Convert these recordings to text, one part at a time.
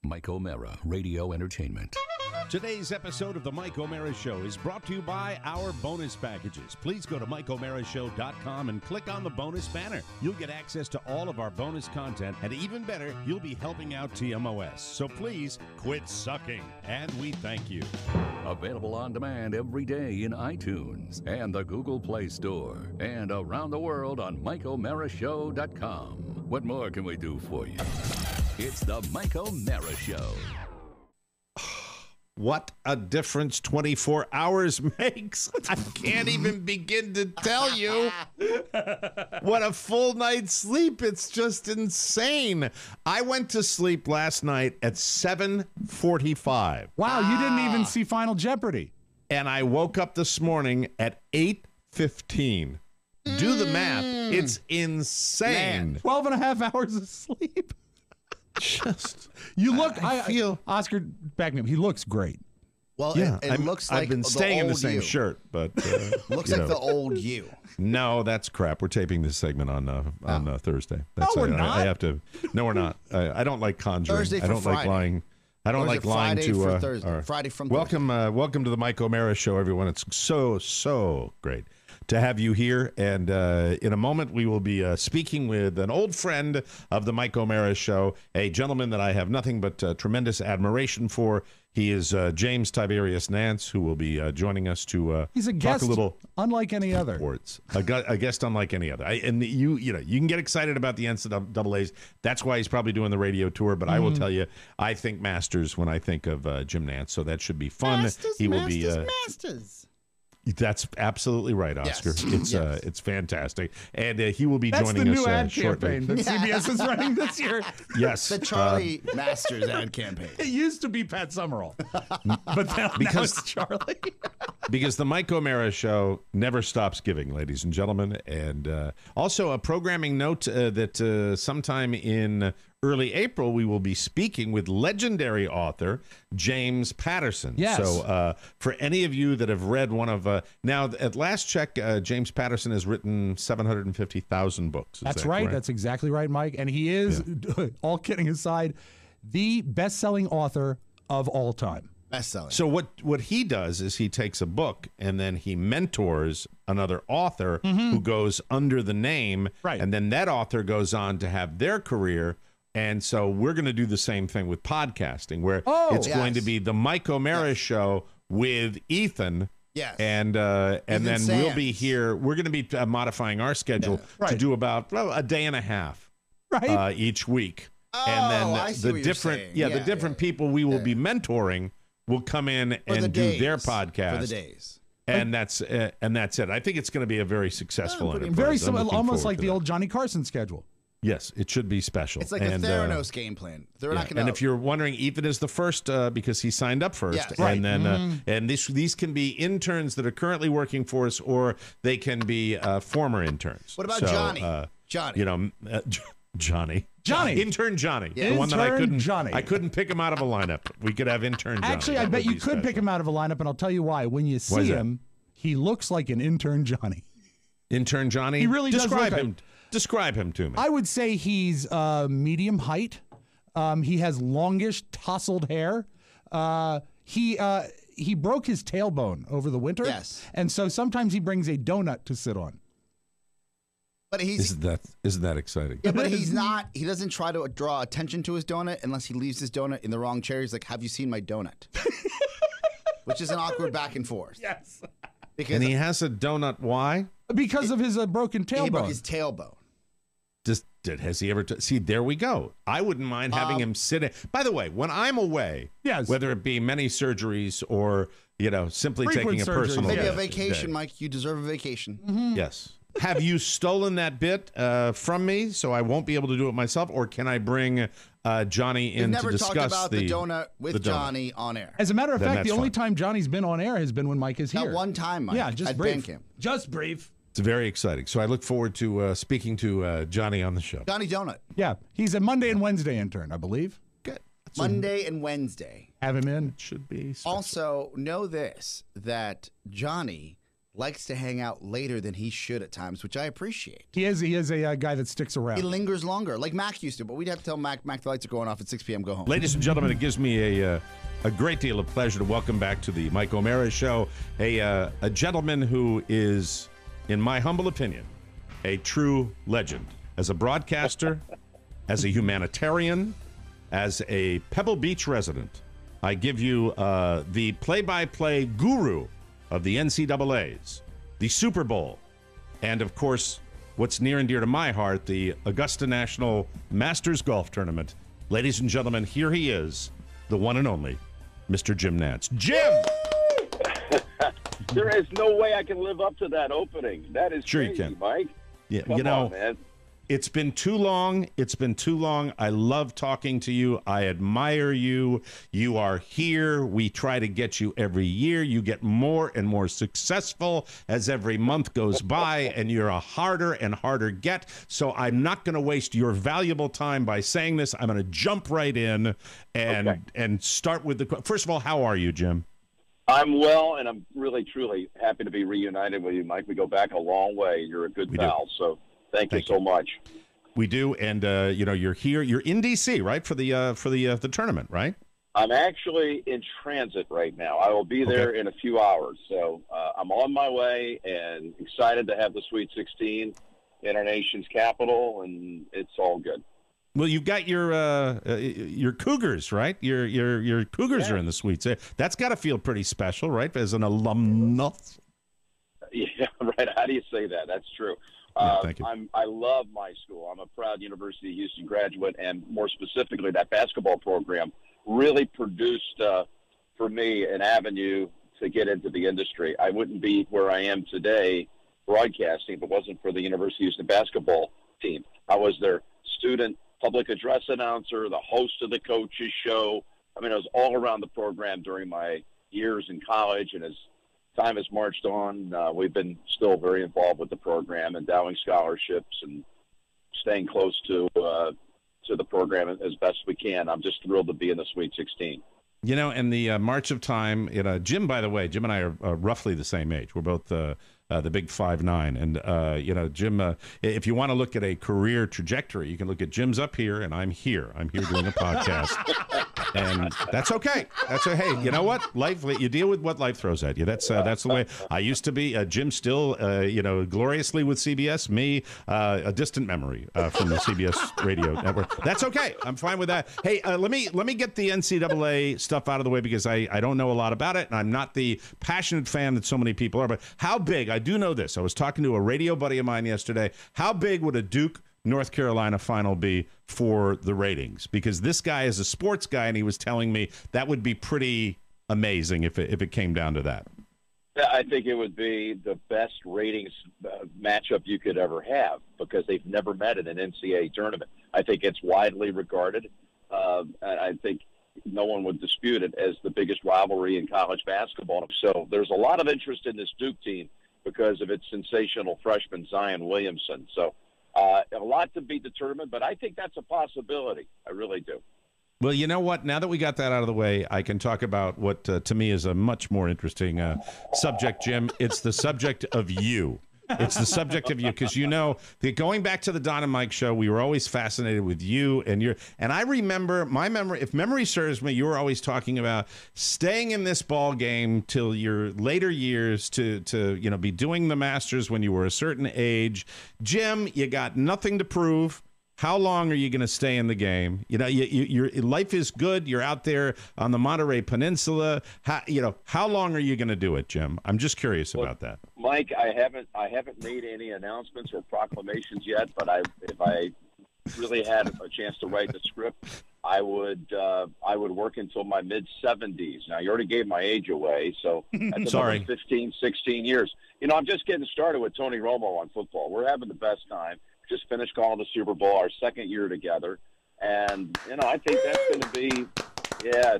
Mike O'Mara, Radio Entertainment. Today's episode of The Mike O'Mara Show is brought to you by our bonus packages. Please go to MikeO'MaraShow.com and click on the bonus banner. You'll get access to all of our bonus content, and even better, you'll be helping out TMOS. So please quit sucking, and we thank you. Available on demand every day in iTunes and the Google Play Store, and around the world on MikeO'MaraShow.com. What more can we do for you? It's the Mike O'Mara Show. What a difference 24 hours makes. I can't even begin to tell you what a full night's sleep. It's just insane. I went to sleep last night at 7:45. Wow, you didn't even see Final Jeopardy. And I woke up this morning at 8:15. Do the math. It's insane. 12 and a half hours of sleep. Just You look, I feel Oscar, back me up. He looks great. Well, yeah, it looks like I've been staying in the same you. shirt, but Looks like the old you. No, that's crap. We're taping this segment on Thursday. That's, we're not. I have to. No, we're not. I don't like conjuring. Thursday for I don't Friday. like lying. I don't Or is like it lying Friday to for Thursday? Friday from welcome. Welcome to the Mike O'Mara Show, everyone. It's so great to have you here. And in a moment, we will be speaking with an old friend of the Mike O'Mara Show, a gentleman that I have nothing but tremendous admiration for. He is James Tiberius Nantz, who will be joining us to He's a talk guest a little unlike any other. sports. A guest unlike any other. And you can get excited about the NCAAs. That's why he's probably doing the radio tour. But I will tell you, I think Masters when I think of Jim Nantz. So that should be fun. Masters. That's absolutely right, Oscar. Yes. It's fantastic, and he will be That's joining the new us ad shortly. campaign that CBS is running this year. Yes, The Charlie Masters ad campaign. It used to be Pat Summerall, but now it's Charlie. because the Mike O'Mara Show never stops giving, ladies and gentlemen. And also a programming note that sometime in early April, we will be speaking with legendary author James Patterson. Yes. So for any of you that have read one of, now at last check, James Patterson has written 750,000 books. Is That's that right. correct? That's exactly right, Mike. And he is, all kidding aside, the best-selling author of all time. Best-selling. So what he does is he takes a book and then he mentors another author who goes under the name, Right. and then that author goes on to have their career. And so we're going to do the same thing with podcasting, where it's going to be the Mike O'Mara Show with Ethan. Yes. And then Sands. we'll be here. We're going to be modifying our schedule to Right. do about a day and a half Right. each week. Oh, and then I see the what you're different, saying. the Yeah, different people we will be mentoring will come in For the and do days. their podcast. For the days. And that's it. I think it's going to be a very successful enterprise. Very I'm similar, looking almost forward like to the that. old Johnny Carson schedule. Yes, it should be special. It's like and, the Theranos game plan. They're not going to. And if you're wondering, Ethan is the first because he signed up first. Yes. And then and these can be interns that are currently working for us, or they can be former interns. What about So, Johnny? Johnny. You know, Johnny. Johnny. Intern Johnny. Yeah. The one that I Intern couldn't. Johnny. I couldn't pick him out of a lineup. We could have intern Johnny. Actually, I That bet would you be could pick special. him out of a lineup, and I'll tell you why. When you Why is see that? him, he looks like an intern Johnny. Intern Johnny. He really does describe look him. Describe him to me. I would say he's medium height. He has longish, tousled hair. He broke his tailbone over the winter. Yes. And so sometimes he brings a donut to sit on. But he's Isn't that exciting? yeah, but he's not. He doesn't try to draw attention to his donut unless he leaves his donut in the wrong chair. He's like, "Have you seen my donut?" Which is an awkward back and forth. Yes. Because And he has a donut. Why? Because of his broken he broke tailbone. his tailbone. Has he ever? See, there we go. I wouldn't mind having him sit in. By the way, when I'm away, Yes. whether it be many surgeries or simply Frequent taking a surgeries, personal Maybe day, a vacation, Mike. You deserve a vacation. Yes. Have you stolen that bit from me, so I won't be able to do it myself, or can I bring Johnny We've in never to talked discuss about the donut with the donut? Johnny on air. As a matter of Then fact, the that's only fine. time Johnny's been on air has been when Mike is here. Not one time, Mike. Yeah, just at brief. band camp. Just brief. It's very exciting. So I look forward to speaking to Johnny on the show. Johnny Donut. Yeah, he's a Monday and Wednesday intern, I believe. Good. Monday and Wednesday. Have him in. Should be special. Also, know this, that Johnny likes to hang out later than he should at times, which I appreciate. He is a guy that sticks around. He lingers longer, like Mac used to, but we'd have to tell Mac the lights are going off at 6 p.m., go home. Ladies and gentlemen, it gives me a great deal of pleasure to welcome back to the Mike O'Mara Show a gentleman who is, in my humble opinion, a true legend. As a broadcaster, as a humanitarian, as a Pebble Beach resident, I give you the play-by-play guru of the NCAAs, the Super Bowl, and, of course, what's near and dear to my heart, the Augusta National Masters Golf Tournament. Ladies and gentlemen, here he is, the one and only Mr. Jim Nantz. Jim! There is no way I can live up to that opening. That is sure crazy, you can. Mike. Yeah, Come on, man. It's been too long. It's been too long. I love talking to you. I admire you. You are here. We try to get you every year. You get more and more successful as every month goes by, and you're a harder and harder get. So I'm not going to waste your valuable time by saying this. I'm going to jump right in and start with the. First of all, how are you, Jim? I'm well, and I'm really, truly happy to be reunited with you, Mike. We go back a long way. You're a good pal, so thank you so much. We do, and you're here. You're in D.C., right, for the tournament, right? I'm actually in transit right now. I will be there in a few hours, so I'm on my way and excited to have the Sweet 16 in our nation's capital, and it's all good. Well, you've got your Cougars, right? Your Cougars are in the suites. That's got to feel pretty special, right? As an alumnus. Yeah, right. How do you say that? That's true. Thank you. I love my school. I'm a proud University of Houston graduate, and more specifically, that basketball program really produced for me an avenue to get into the industry. I wouldn't be where I am today broadcasting if it wasn't for the University of Houston basketball team. I was their student public address announcer, the host of the coaches show. I mean, I was all around the program during my years in college, and as time has marched on, we've been still very involved with the program, endowing scholarships and staying close to the program as best we can. I'm just thrilled to be in the Sweet 16. You know, and the march of time, Jim, by the way, Jim and I are roughly the same age. We're both the big 5'9", and Jim, if you want to look at a career trajectory, you can look at Jim's up here and I'm here doing a podcast. And that's okay. That's okay. Hey, you know what? Life, you deal with what life throws at you. That's the way I used to be. Jim still, gloriously with CBS. Me, a distant memory from the CBS radio network. That's okay. I'm fine with that. Hey, let me get the NCAA stuff out of the way because I don't know a lot about it, and I'm not the passionate fan that so many people are. But how big? I do know this. I was talking to a radio buddy of mine yesterday. How big would a Duke North Carolina final be for the ratings? Because this guy is a sports guy, and he was telling me that would be pretty amazing if it came down to that. I think it would be the best ratings matchup you could ever have because they've never met in an NCAA tournament. I think it's widely regarded. I think no one would dispute it as the biggest rivalry in college basketball. So there's a lot of interest in this Duke team because of its sensational freshman Zion Williamson. So a lot to be determined, but I think that's a possibility. I really do. Well, you know what? Now that we got that out of the way, I can talk about what to me is a much more interesting subject, Jim. It's the subject of you. It's the subject of you because going back to the Don and Mike show, we were always fascinated with you and I remember if memory serves me, you were always talking about staying in this ball game till your later years to be doing the Masters when you were a certain age. Jim, you got nothing to prove. How long are you going to stay in the game? Your life is good. You're out there on the Monterey Peninsula. How long are you going to do it, Jim? I'm just curious about that. Mike, I haven't made any announcements or proclamations yet, but if I really had a chance to write the script, I would work until my mid-70s. Now, you already gave my age away, so that's Sorry. 15, 16 years. I'm just getting started with Tony Romo on football. We're having the best time. Just finished calling the Super Bowl, our second year together. And, I think that's going to be,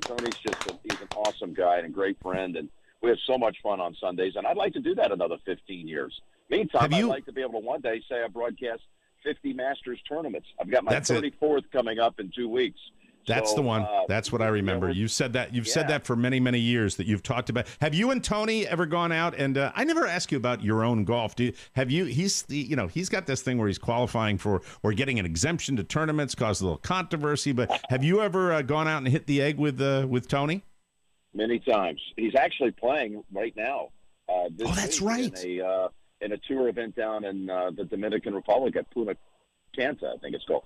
Tony's he's an awesome guy and a great friend. And we have so much fun on Sundays. And I'd like to do that another 15 years. Meantime, I'd like to be able to one day say I broadcast 50 Masters tournaments. I've got my 34th coming up in 2 weeks. That's So, the one. That's what I remember. You've said that. You've said that for many, many years that you've talked about. Have you and Tony ever gone out? And I never ask you about your own golf. Have you? He's got this thing where he's qualifying for or getting an exemption to tournaments, caused a little controversy. But have you ever gone out and hit the egg with Tony? Many times. He's actually playing right now. That's right. In a tour event down in the Dominican Republic at Punta Cana, I think it's called.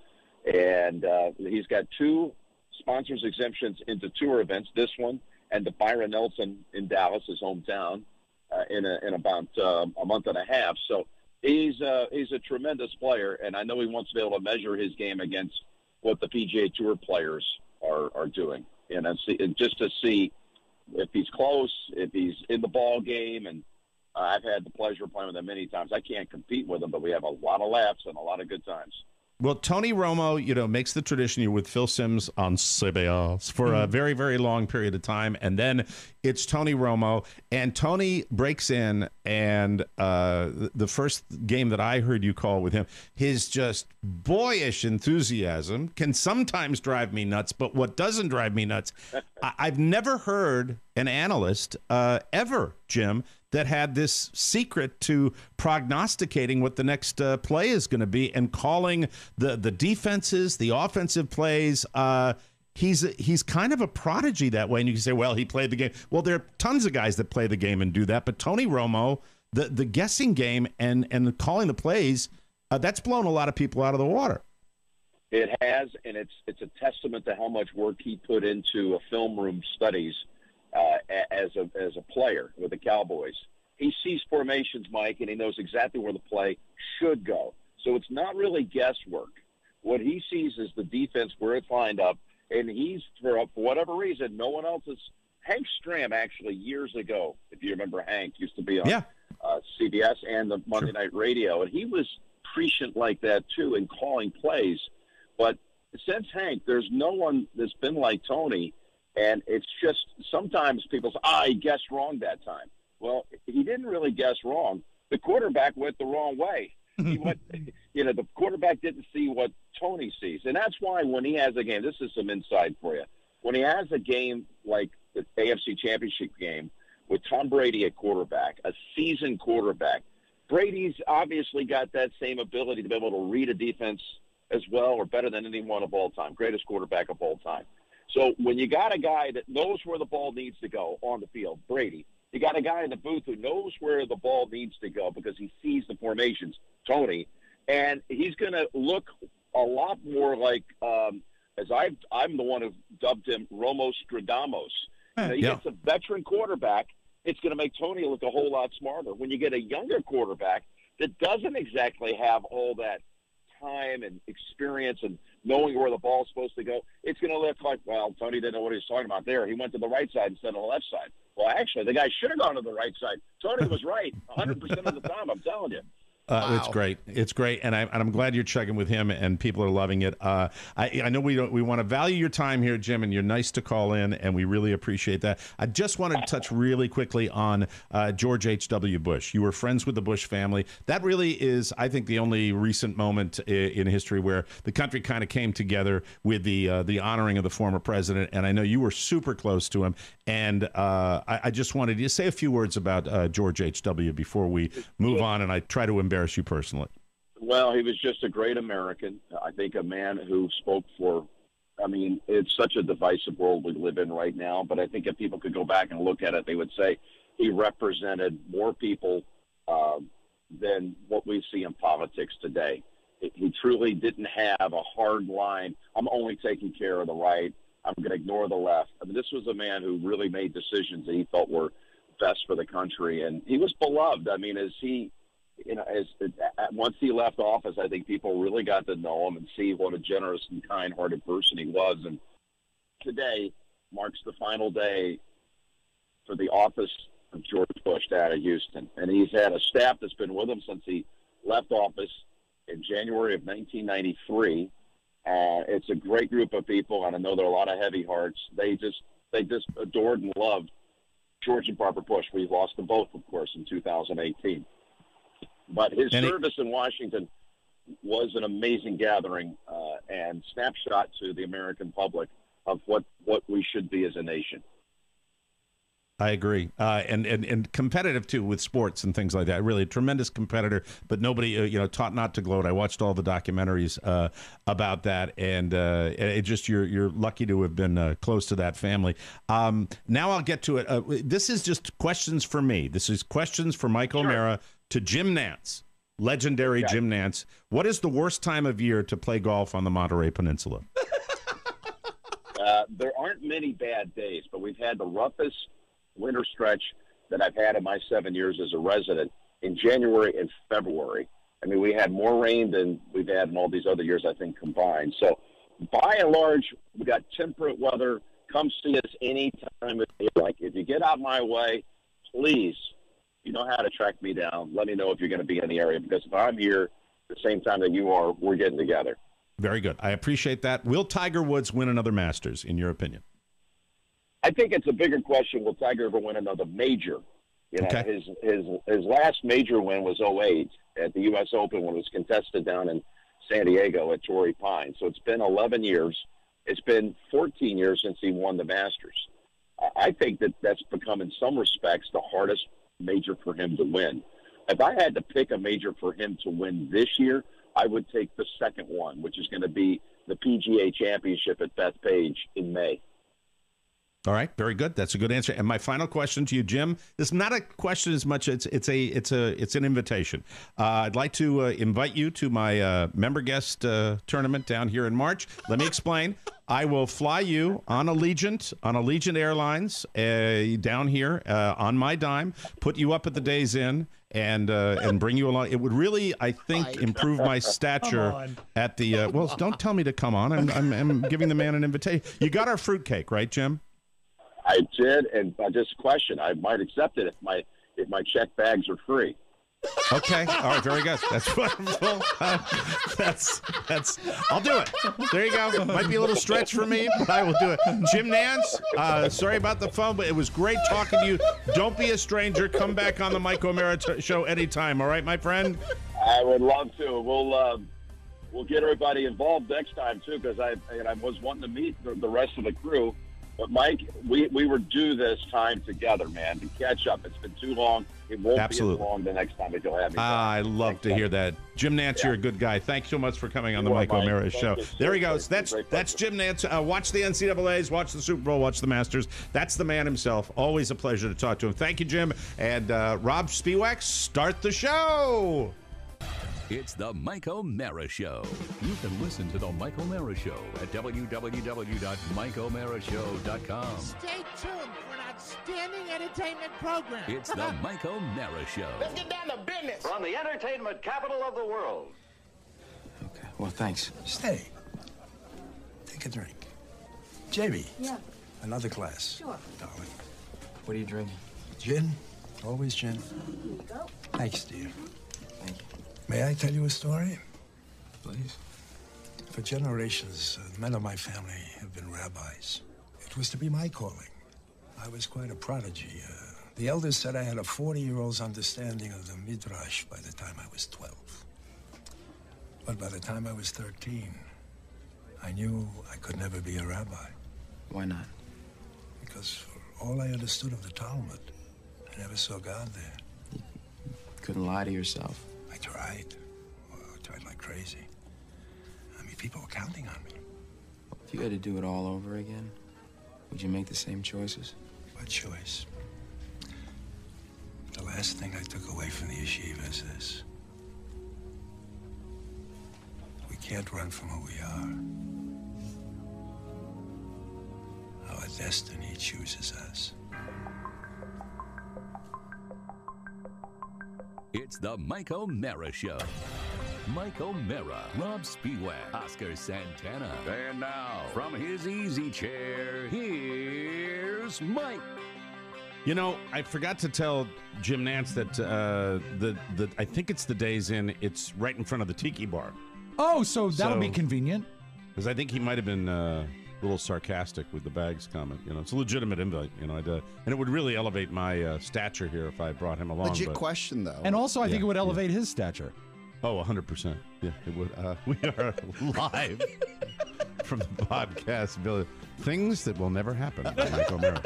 And he's got 2 sponsors exemptions into tour events, this one and the Byron Nelson in Dallas, his hometown, in about a month and a half. So he's a tremendous player, and I know he wants to be able to measure his game against what the PGA Tour players are doing, and just to see if he's close, if he's in the ball game. And I've had the pleasure of playing with him many times. I can't compete with him, but we have a lot of laughs and a lot of good times. Well, Tony Romo, makes the tradition. You're with Phil Simms on CBS for a very, very long period of time. And then it's Tony Romo. And Tony breaks in, and the first game that I heard you call with him, his just boyish enthusiasm can sometimes drive me nuts. But what doesn't drive me nuts, I've never heard an analyst ever, Jim, that had this secret to prognosticating what the next play is going to be and calling the defenses, the offensive plays. He's kind of a prodigy that way. And you can say, well, he played the game. Well, there are tons of guys that play the game and do that. But Tony Romo, the guessing game and calling the plays, that's blown a lot of people out of the water. It has, and it's a testament to how much work he put into a film room studies as a player with the Cowboys. He sees formations, Mike, and he knows exactly where the play should go. So it's not really guesswork. What he sees is the defense, where it's lined up, and he's, for whatever reason, no one else is. Hank Stram, actually, years ago, if you remember Hank, used to be on CBS and the Monday Night Radio, and he was prescient like that, too, in calling plays. But since Hank, there's no one that's been like Tony. And it's just sometimes people say, he guessed wrong that time. Well, he didn't really guess wrong. The quarterback went the wrong way. He went, the quarterback didn't see what Tony sees. And that's why when he has a game, this is some insight for you. When he has a game like the AFC Championship game with Tom Brady at quarterback, a seasoned quarterback, Brady's obviously got that same ability to be able to read a defense as well or better than anyone of all time, greatest quarterback of all time. So when you got a guy that knows where the ball needs to go on the field, Brady, you got a guy in the booth who knows where the ball needs to go because he sees the formations, Tony, and he's going to look a lot more like, as I'm the one who dubbed him Romo Stradamos. He gets a veteran quarterback, it's going to make Tony look a whole lot smarter. When you get a younger quarterback that doesn't exactly have all that time and experience and knowing where the ball's supposed to go, it's going to look like, well, Tony didn't know what he was talking about there. He went to the right side instead of the left side. Well, actually, the guy should have gone to the right side. Tony was right 100% of the time, I'm telling you. Wow. It's great. It's great, and I'm glad you're chugging with him, and people are loving it. I know we want to value your time here, Jim, and you're nice to call in, and we really appreciate that. I just wanted to touch really quickly on George H.W. Bush. You were friends with the Bush family. That really is, I think, the only recent moment in history where the country kind of came together with the honoring of the former president, and I know you were super close to him. And I just wanted you to say a few words about George H.W. before we move on, and I try to embarrass you personally. Well, he was just a great American. I think a man who spoke for, it's such a divisive world we live in right now, but I think if people could go back and look at it, they would say he represented more people than what we see in politics today. He truly didn't have a hard line. I'm only taking care of the right. I'm going to ignore the left. This was a man who really made decisions that he felt were best for the country, and he was beloved. Once he left office, I think people really got to know him and see what a generous and kind-hearted person he was. And today marks the final day for the office of George Bush down in Houston. And he's had a staff that's been with him since he left office in January of 1993. It's a great group of people, and I know there are a lot of heavy hearts. They just adored and loved George and Barbara Bush. We lost them both, of course, in 2018. But his service in Washington was an amazing gathering and snapshot to the American public of what we should be as a nation. I agree, and competitive too with sports and things like that. Really, a tremendous competitor, but nobody, taught not to gloat. I watched all the documentaries about that, and it just you're lucky to have been close to that family. Now I'll get to it. This is just questions for me. This is questions for Mike O'Meara to Jim Nantz, legendary Jim Nantz. What is the worst time of year to play golf on the Monterey Peninsula? There aren't many bad days, but we've had the roughest winter stretch that I've had in my 7 years as a resident in January and February. I mean, we had more rain than we've had in all these other years, I think, combined. So by and large, we got temperate weather. Come see us any time of year. Like, if you get out my way, please, you know how to track me down. Let me know if you're going to be in the area, because if I'm here the same time that you are, we're getting together. Very good. I appreciate that. Will Tiger Woods win another Masters, in your opinion? I think it's a bigger question. Will Tiger ever win another major? Okay. His last major win was 2008 at the U.S. Open, when it was contested down in San Diego at Torrey Pines. So it's been 11 years. It's been 14 years since he won the Masters. I think that's become, in some respects, the hardest major for him to win. If I had to pick a major for him to win this year, I would take the second one, which is going to be the PGA Championship at Bethpage in May. All right, very good. That's a good answer. And my final question to you, Jim, is not a question as much as it's an invitation. I'd like to invite you to my member guest tournament down here in March. Let me explain. I will fly you on Allegiant Airlines down here on my dime, put you up at the Days Inn, and bring you along. It would really, I think, improve my stature at the. Well, don't tell me to come on. I'm giving the man an invitation. You got our fruitcake, right, Jim? I did, and just a question. I might accept it if my check bags are free. Okay. All right. Very good. That's wonderful. That's. I'll do it. There you go. Might be a little stretch for me, but I will do it. Jim Nantz, sorry about the phone, but it was great talking to you. Don't be a stranger. Come back on the Mike O'Meara show anytime. All right, my friend. I would love to. We'll get everybody involved next time too, because I was wanting to meet the rest of the crew. But, Mike, we were due this time together, man, to catch up. It's been too long. It won't be as long the next time that you'll have me. I love to hear that. Jim Nantz, you're a good guy. Thanks so much for coming on the Mike O'Meara show. There he goes. That's Jim Nantz. Watch the NCAAs, watch the Super Bowl, watch the Masters. That's the man himself. Always a pleasure to talk to him. Thank you, Jim. And Rob Spiewak, start the show. It's the Mike O'Meara Show. You can listen to the Mike O'Meara Show at www.mikeomearashow.com. Stay tuned for an outstanding entertainment program. It's the Mike O'Meara Show. Let's get down to business. From the entertainment capital of the world. Okay, well, thanks. Stay. Take a drink. Jamie. Yeah. Another glass. Sure. Darling. What are you drinking? Gin. Always gin. Here you go. Thanks, dear. Thank you. May I tell you a story? Please. For generations, men of my family have been rabbis. It was to be my calling. I was quite a prodigy. The elders said I had a 40-year-old's understanding of the Midrash by the time I was 12. But by the time I was 13, I knew I could never be a rabbi. Why not? Because for all I understood of the Talmud, I never saw God there. You couldn't lie to yourself. I tried. Well, I tried like crazy. I mean, people were counting on me. If you had to do it all over again, would you make the same choices? What choice? The last thing I took away from the yeshiva is this. We can't run from who we are. Our destiny chooses us. It's the Mike O'Meara Show. Mike O'Meara, Rob Spiewak, Oscar Santana. And now, from his easy chair, here's Mike. You know, I forgot to tell Jim Nantz that I think it's the Days Inn. It's right in front of the Tiki Bar. Oh, so that'll be convenient. Because I think he might have been a little sarcastic with the bags comment. You know, it's a legitimate invite. You know, and it would really elevate my stature here if I brought him along. Legit question, though. And also, I think it would elevate his stature. Oh, 100%. Yeah, it would. We are live from the podcast Things that will never happen by Mike O'Mara.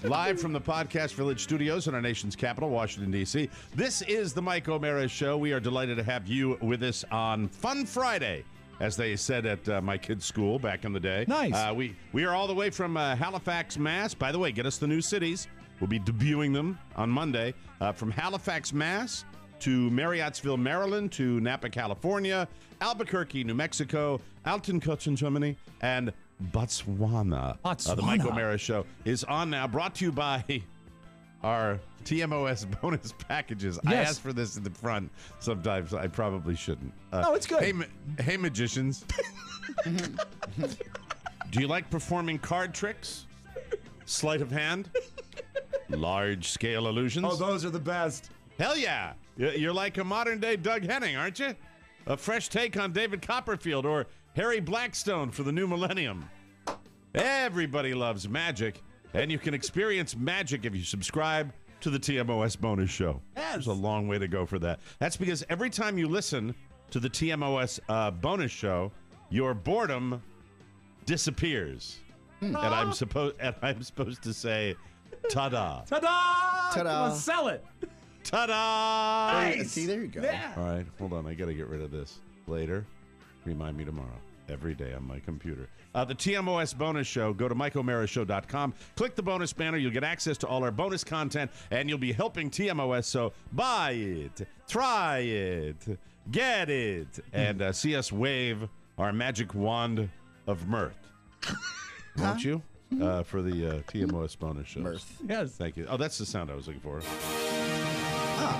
Live from the Podcast Village studios in our nation's capital, Washington, D.C. This is the Mike O'Mara Show. We are delighted to have you with us on Fun Friday, as they said at my kids' school back in the day. Nice. We are all the way from Halifax, Mass. By the way, get us the new cities. We'll be debuting them on Monday. From Halifax, Mass. to Marriottsville, Maryland, to Napa, California, Albuquerque, New Mexico, Altenkirchen, Germany, and Botswana. The Mike O'Mara Show is on now, brought to you by our TMOS bonus packages. Yes. I asked for this in the front. Sometimes I probably shouldn't. No, it's good. Hey, magicians. Do you like performing card tricks? Sleight of hand? Large-scale illusions? Oh, those are the best. Hell yeah. You're like a modern-day Doug Henning, aren't you? A fresh take on David Copperfield or Harry Blackstone for the new millennium. Everybody loves magic, and you can experience magic if you subscribe to the TMOS bonus show. Yes. There's a long way to go for that. That's because every time you listen to the TMOS bonus show, your boredom disappears. And I'm supposed to say, ta-da. Ta-da! Ta-da. Let's sell it. Ta-da! Nice. See, there you go. Yeah. All right, hold on. I got to get rid of this. Later. Remind me tomorrow. Every day on my computer. The TMOS bonus show. Go to MikeO'MaraShow.com. Click the bonus banner. You'll get access to all our bonus content, and you'll be helping TMOS. So buy it, try it, get it, and see us wave our magic wand of mirth. Won't you? For the TMOS bonus show. Mirth. Yes. Thank you. Oh, that's the sound I was looking for.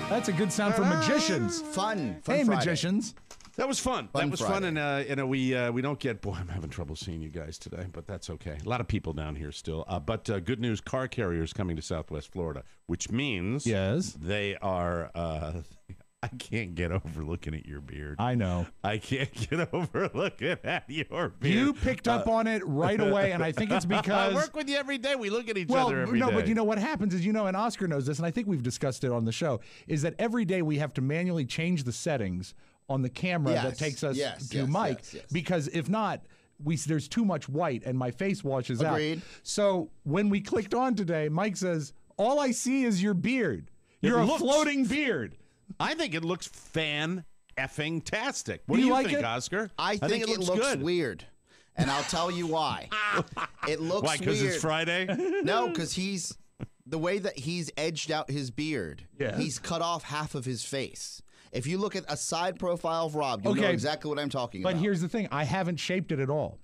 That's a good sound for magicians. Fun Hey, Friday. magicians. That was fun. Fun That was Friday. fun, and we don't get. Boy, I'm having trouble seeing you guys today, but that's okay. A lot of people down here still. But good news: car carriers coming to Southwest Florida, which means Yes. they are. I can't get over looking at your beard. I know. I can't get over looking at your beard. You picked up on it right away, and I think it's because I work with you every day. We look at each other every day. But you know what happens is, and Oscar knows this, and I think we've discussed it on the show, is that every day we have to manually change the settings on the camera that takes us to Mike, because if not, there's too much white and my face washes Agreed. out. So when we clicked on today, Mike says, all I see is your beard. You're a floating beard. I think it looks fan-effing-tastic. What Do do you you like think, it? Oscar? I think it looks good. weird. And I'll tell you why. It looks Why, because weird. it's Friday? No, because the way that he's edged out his beard, Yeah. he's cut off half of his face. If you look at a side profile of Rob, you'll know exactly what I'm talking about. But here's the thing. I haven't shaped it at all.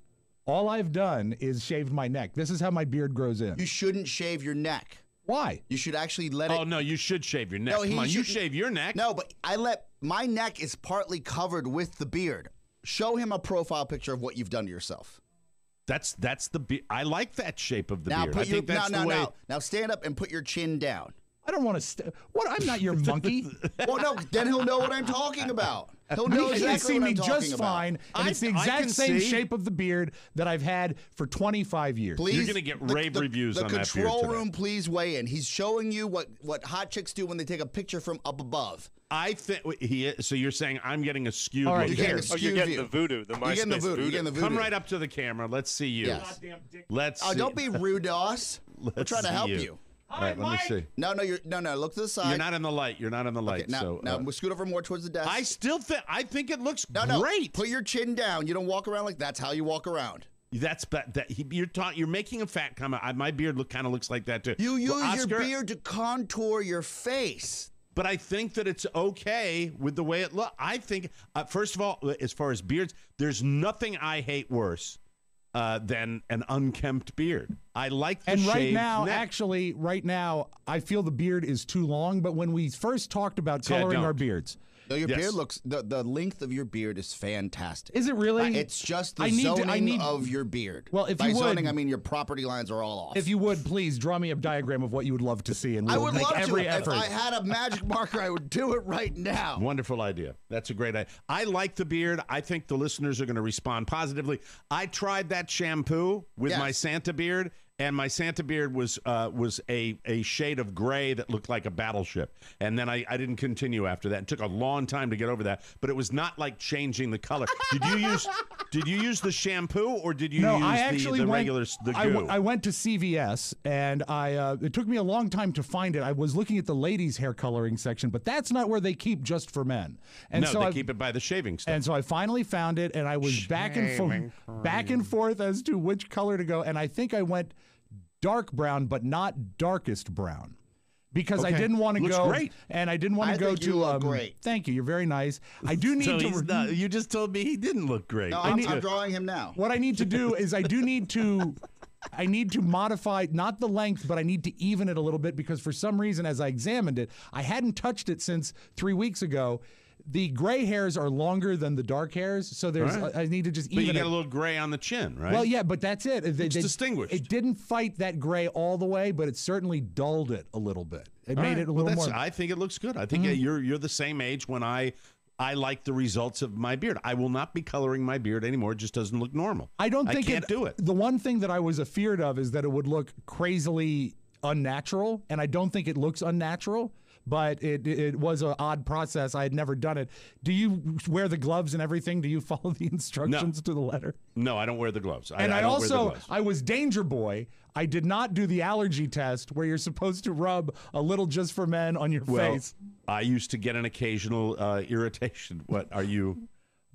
All I've done is shaved my neck. This is how my beard grows in. You shouldn't shave your neck. Why? You should actually let it. Oh, no, you should shave your neck. No, Come on, you shouldn't- shave your neck. No, but my neck is partly covered with the beard. Show him a profile picture of what you've done to yourself. That's the beard. I like that shape of the Now beard. put I think that's the way. Now stand up and put your chin down. I don't want to. What? I'm not your monkey. Well, no, then he'll know what I'm talking about. He'll know He can exactly see what me I'm talking just about. fine, and it's the exact same shape of the beard that I've had for 25 years. Please, You're going to get rave reviews on that beard The control today. room, please weigh in. He's showing you what hot chicks do when they take a picture from up above. I think so. You're saying I'm getting a skewed All right, look You're here. getting a You're skewed getting view. the voodoo, the You're getting the MySpace voodoo. You're getting the voodoo. Come right up to the camera. Let's see you. Yes. Let's. Oh, see. don't be rude to us. We're trying to see help you. you. All right, let me see. No. Look to the side. You're not in the light. You're not in the light. Okay, now, so now we'll scoot over more towards the desk. I still think. I think it looks No. great. Put your chin down. You don't walk around like that's how you walk around. You're making a fat comment. My beard kind of looks like that too. You use Oscar, your beard to contour your face. But I think that it's okay with the way it looks. I think, first of all, as far as beards, there's nothing I hate worse than an unkempt beard. I like the And right shaved now, neck. right now, I feel the beard is too long. But when we first talked about coloring our beards, No, your beard looks, the length of your beard is fantastic. Is it really? It's just the zoning of your beard. Well, if By you would, zoning, I mean your property lines are all off. if you would, please draw me a diagram of what you would love to see, and I we'll would make love every to. effort. If I had a magic marker, I would do it right now. Wonderful idea. That's a great idea. I like the beard. I think the listeners are going to respond positively. I tried that shampoo with my Santa beard, and my Santa beard was a shade of gray that looked like a battleship. And then I didn't continue after that. It took a long time to get over that, but it was not like changing the color. Did you use the shampoo or did you use the regular goo? I went to CVS and it took me a long time to find it. I was looking at the ladies' hair coloring section, but that's not where they keep just for men. And no, they keep it by the shaving stuff. And so I finally found it, and I was back and forth as to which color to go, and I think I went dark brown, but not darkest brown. Because I didn't want to go, great. And I didn't want to go think you to. look great. Thank you. You're very nice. I do need to. You just told me he didn't look great. No, I'm drawing him now. What I need to do is I need to modify not the length, but I need to even it a little bit because for some reason, as I examined it, I hadn't touched it since 3 weeks ago. The gray hairs are longer than the dark hairs, so there's. Right. I need to just even. But you got a little gray on the chin, right? Well, yeah, but that's it. It's distinguished. It didn't fight that gray all the way, but it certainly dulled it a little bit. It made it a little more. I think it looks good. I think you're the same age when I like the results of my beard. I will not be coloring my beard anymore. It just doesn't look normal. I can't do it. The one thing that I was afeared of is that it would look crazily unnatural, and I don't think it looks unnatural. But it was an odd process. I had never done it. Do you wear the gloves and everything? Do you follow the instructions to the letter? No, I don't wear the gloves. And I was Danger Boy. I did not do the allergy test where you're supposed to rub a little just for men on your face. I used to get an occasional irritation. What are you?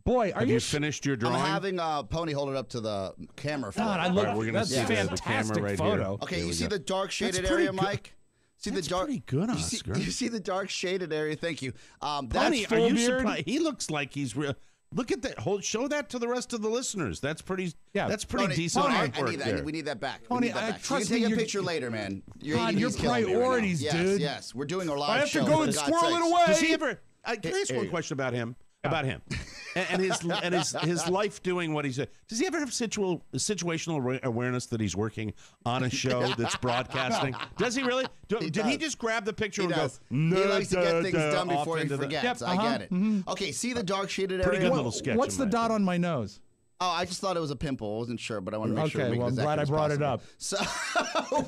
Boy, have you finished your drawing? I'm having Pony hold it up to the camera. God, we're gonna see fantastic right photo. Here. Okay, you see the dark shaded area, Mike? See that's the dark, pretty good, Oscar. You see the dark shaded area. Thank you. Pony, are you surprised? He looks like he's real. Look at that. Show that to the rest of the listeners. That's pretty. Yeah, that's pretty Pony, decent artwork. I need that. We need that back. Pony, trust me. You can take a picture later, man. Your priorities, dude. Yes, we're doing a live show. I have to go and squirrel it away. Does he ever? Can I ask one question about him? About him and his life doing what he's. Does he ever have situational awareness that he's working on a show that's broadcasting? Does he really? Did he just grab the picture and go? No, he likes to get things done before he forgets. I get it. Okay, see the dark shaded area. Pretty good little sketch. What's the dot on my nose? Oh, I just thought it was a pimple. I wasn't sure, but I want to make sure. Okay, well, I'm glad I brought it up. So, so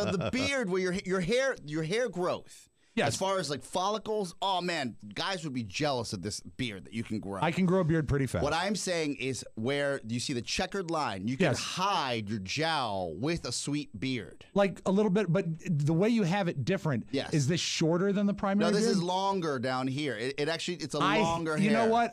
the beard, where your hair growth. Yes. As far as like follicles, oh man, guys would be jealous of this beard that you can grow. I can grow a beard pretty fast. What I'm saying is where you see the checkered line, you can hide your jowl with a sweet beard. Like a little bit, but the way you have it different. Yes. Is this shorter than the primary beard? No, this is longer down here. It's a longer hair. You know what?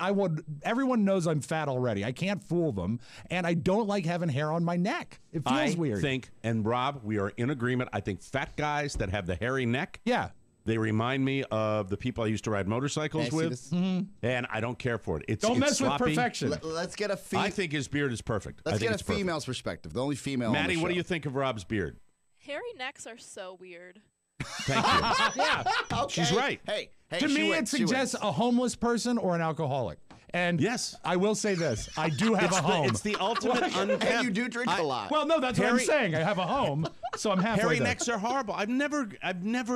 Everyone knows I'm fat already. I can't fool them. And I don't like having hair on my neck. It feels weird. I think, and Rob, we are in agreement. I think fat guys that have the hairy neck. Yeah. They remind me of the people I used to ride motorcycles with, and I don't care for it. Don't mess sloppy. with perfection. Let's get a I think his beard is perfect. Let's get a female's perspective. The only female. Maddie, what do you think of Rob's beard? Hairy necks are so weird. Thank you. Yeah, okay. She's right. Hey, to me, it suggests a homeless person or an alcoholic. And yes, I will say this: I do have a home. It's the ultimate unkept. And you do drink a lot. Well, no, that's what I'm saying. I have a home, so I'm halfway hairy there. necks are horrible. I've never,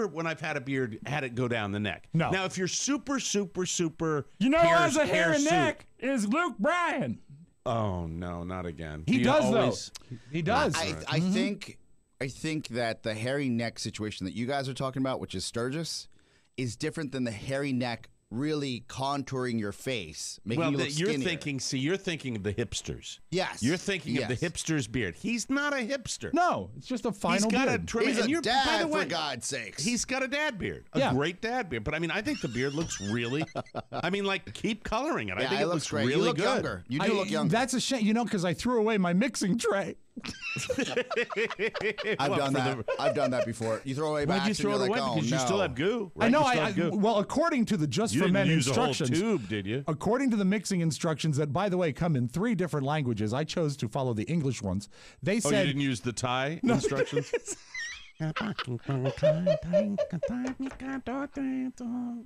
when I've had a beard, had it go down the neck. No. Now, if you're super, you know, who has a hairy neck is Luke Bryan. Oh no, not again. He does though. He does. I think that the hairy neck situation that you guys are talking about, which is Sturgis, is different than the hairy neck really contouring your face, making you look skinnier. You're thinking of the hipsters. Yes. You're thinking of the hipster's beard. He's not a hipster. No, it's just a final beard. He's a dad, for God's sakes. He's got a dad beard. A great dad beard. But, I mean, I think the beard looks really, keep coloring it. I think it looks great. really you look good. Younger. You do look younger. That's a shame, because I threw away my mixing tray. I've done that before. You throw away Why'd you throw it away? Because you still have goo. Right? I know. Well, according to the Just for Men instructions, you didn't use a whole tube, did you? According to the mixing instructions that, by the way, come in 3 different languages, I chose to follow the English ones. They said you didn't use the Thai instructions.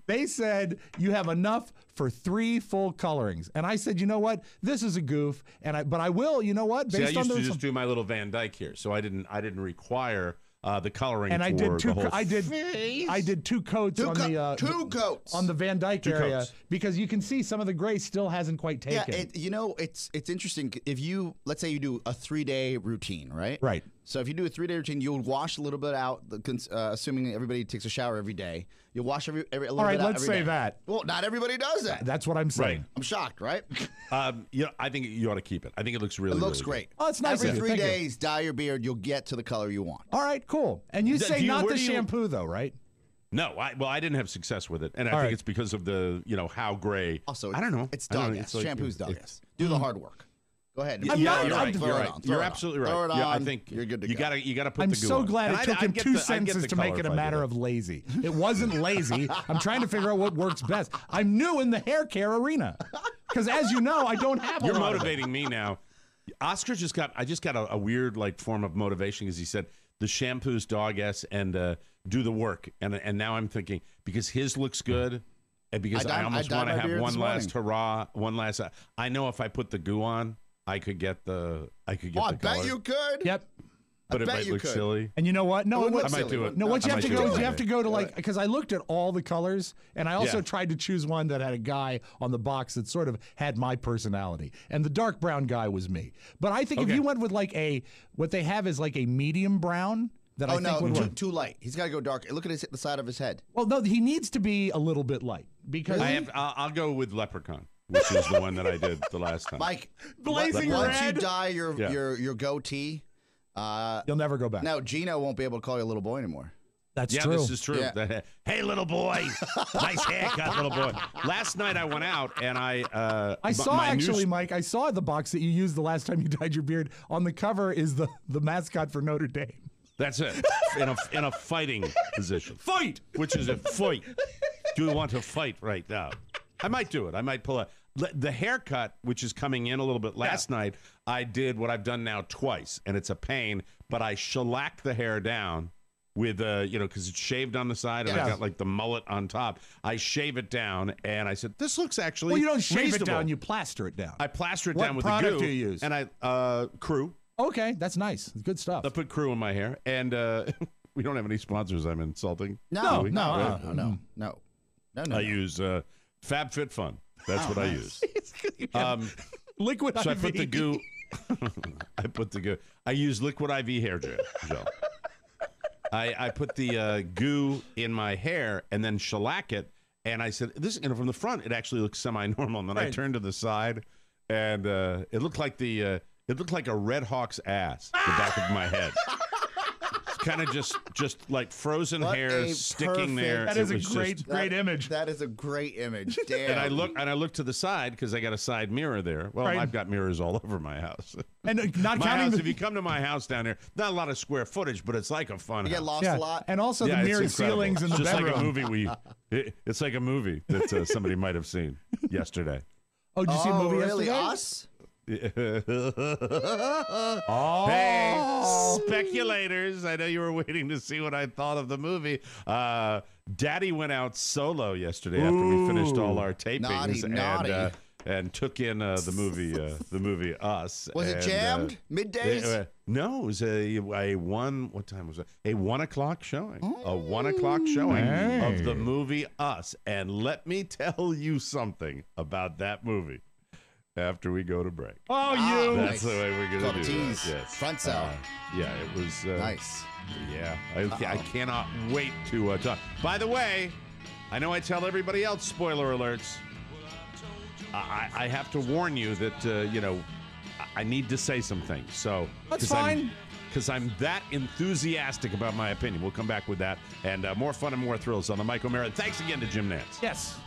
They said you have enough for 3 full colorings, and I said, you know what, this is a goof, but I will, you know what? Based I used to just do my little Van Dyke here, so I didn't require the coloring. And for I did two. the whole I did 2 coats on the 2 coats on the Van Dyke area coats. because you can see some of the gray still hasn't quite taken. Yeah, it's interesting. If let's say you do a 3-day routine, right? Right. So if you do a 3-day routine, you'll wash a little bit out. Assuming everybody takes a shower every day, you'll wash a little bit out. All right, let's say that. Well, not everybody does that. That's what I'm saying. Right. I'm shocked, right? I think you ought to keep it. I think it looks really. It looks really great. Oh, it's nice. Every 3 days, dye your beard. You'll get to the color you want. All right, cool. And you say not the shampoo though, right? No, I didn't have success with it, and I think it's because of the how gray. Also, I don't know. It's dog ass. Shampoo's dog ass. Do the hard work. Go ahead. You're right. You're absolutely right. Throw it I on. think You're good to go. You got to put I'm the goo so on. glad And it took him 2 sentences to make it a color matter of lazy. It wasn't lazy. I'm trying to figure out what works best. I'm new in the hair care arena because, as you know, I don't have. You're motivating me now. Oscar I just got a weird form of motivation because he said the shampoo's dog ass and do the work, and now I'm thinking because his looks good. And because I almost want to have one last hurrah, I know if I put the goo on, I could get the. I bet color. you could. Yep. But it might look silly. And you know what? No, I might do it. No, what you have to go is you have to go to Yeah. because I looked at all the colors, and I also tried to choose one that had a guy on the box that sort of had my personality, and the dark brown guy was me. But I think if you went with what they have is a medium brown. That I think would work. Too light. He's got to go dark. Look at the side of his head. Well, no, he needs to be a little bit light because I'll go with leprechaun, which is the one that I did the last time. Mike, blazing red. Once you dye your goatee, you'll never go back. Now Gino won't be able to call you a little boy anymore. That's true. This is true. Yeah. Hey, little boy, nice haircut, little boy. Last night I went out and I saw Mike. I saw the box that you used the last time you dyed your beard. On the cover is the mascot for Notre Dame. That's it. In a fighting position. Fight! Which is a fight. Do you want to fight right now? I might do it. I might pull the haircut, which is coming in a little bit. Last night, I did what I've done now twice, and it's a pain, but I shellacked the hair down with, because it's shaved on the side, and I got the mullet on top. I shave it down, and I said, this looks actually Well, you don't shave reasonable. it down, you plaster it down. I plaster it down with What the goo. product do you use? And I, Crew. Okay, that's nice. Good stuff. I put Crew in my hair, and we don't have any sponsors I'm insulting. No. I use FabFitFun. That's what I use. Liquid IV. So I put the goo. I use Liquid IV hair gel. I put the goo in my hair and then shellac it. And I said, "This, from the front, it actually looks semi-normal." And then I turned to the side, and it looked like a Red Hawk's ass, the back of my head. Kind of just like frozen hair sticking there. That is a great image. That is a great image. Damn. And I look to the side because I got a side mirror there. Well, I've got mirrors all over my house. And not my counting house, if you come to my house down there, not a lot of square footage, but it's like a fun house. You get lost a lot. And also the mirrored ceilings in the bedroom. bedroom. Like a movie it's like a movie that somebody might have seen yesterday. Oh, did you see a movie really? yesterday? Us? Hey, speculators. I know you were waiting to see what I thought of the movie. Daddy went out solo yesterday after we finished all our tapings naughty. And took in the movie Us. Was it jammed? Middays? No, it was what time was it? A 1 o'clock showing. A 1 o'clock showing of the movie Us. And let me tell you something about that movie. After we go to break. Oh, That's the way we're going to do tease. it. Yes. Front cell. Yeah, it was nice. Yeah, I cannot wait to talk. By the way, I know I tell everybody else spoiler alerts. I have to warn you that I need to say some things. So that's fine. Because I'm that enthusiastic about my opinion. We'll come back with that and more fun and more thrills on the Mike O'Mara. Thanks again to Jim Nantz. Yes.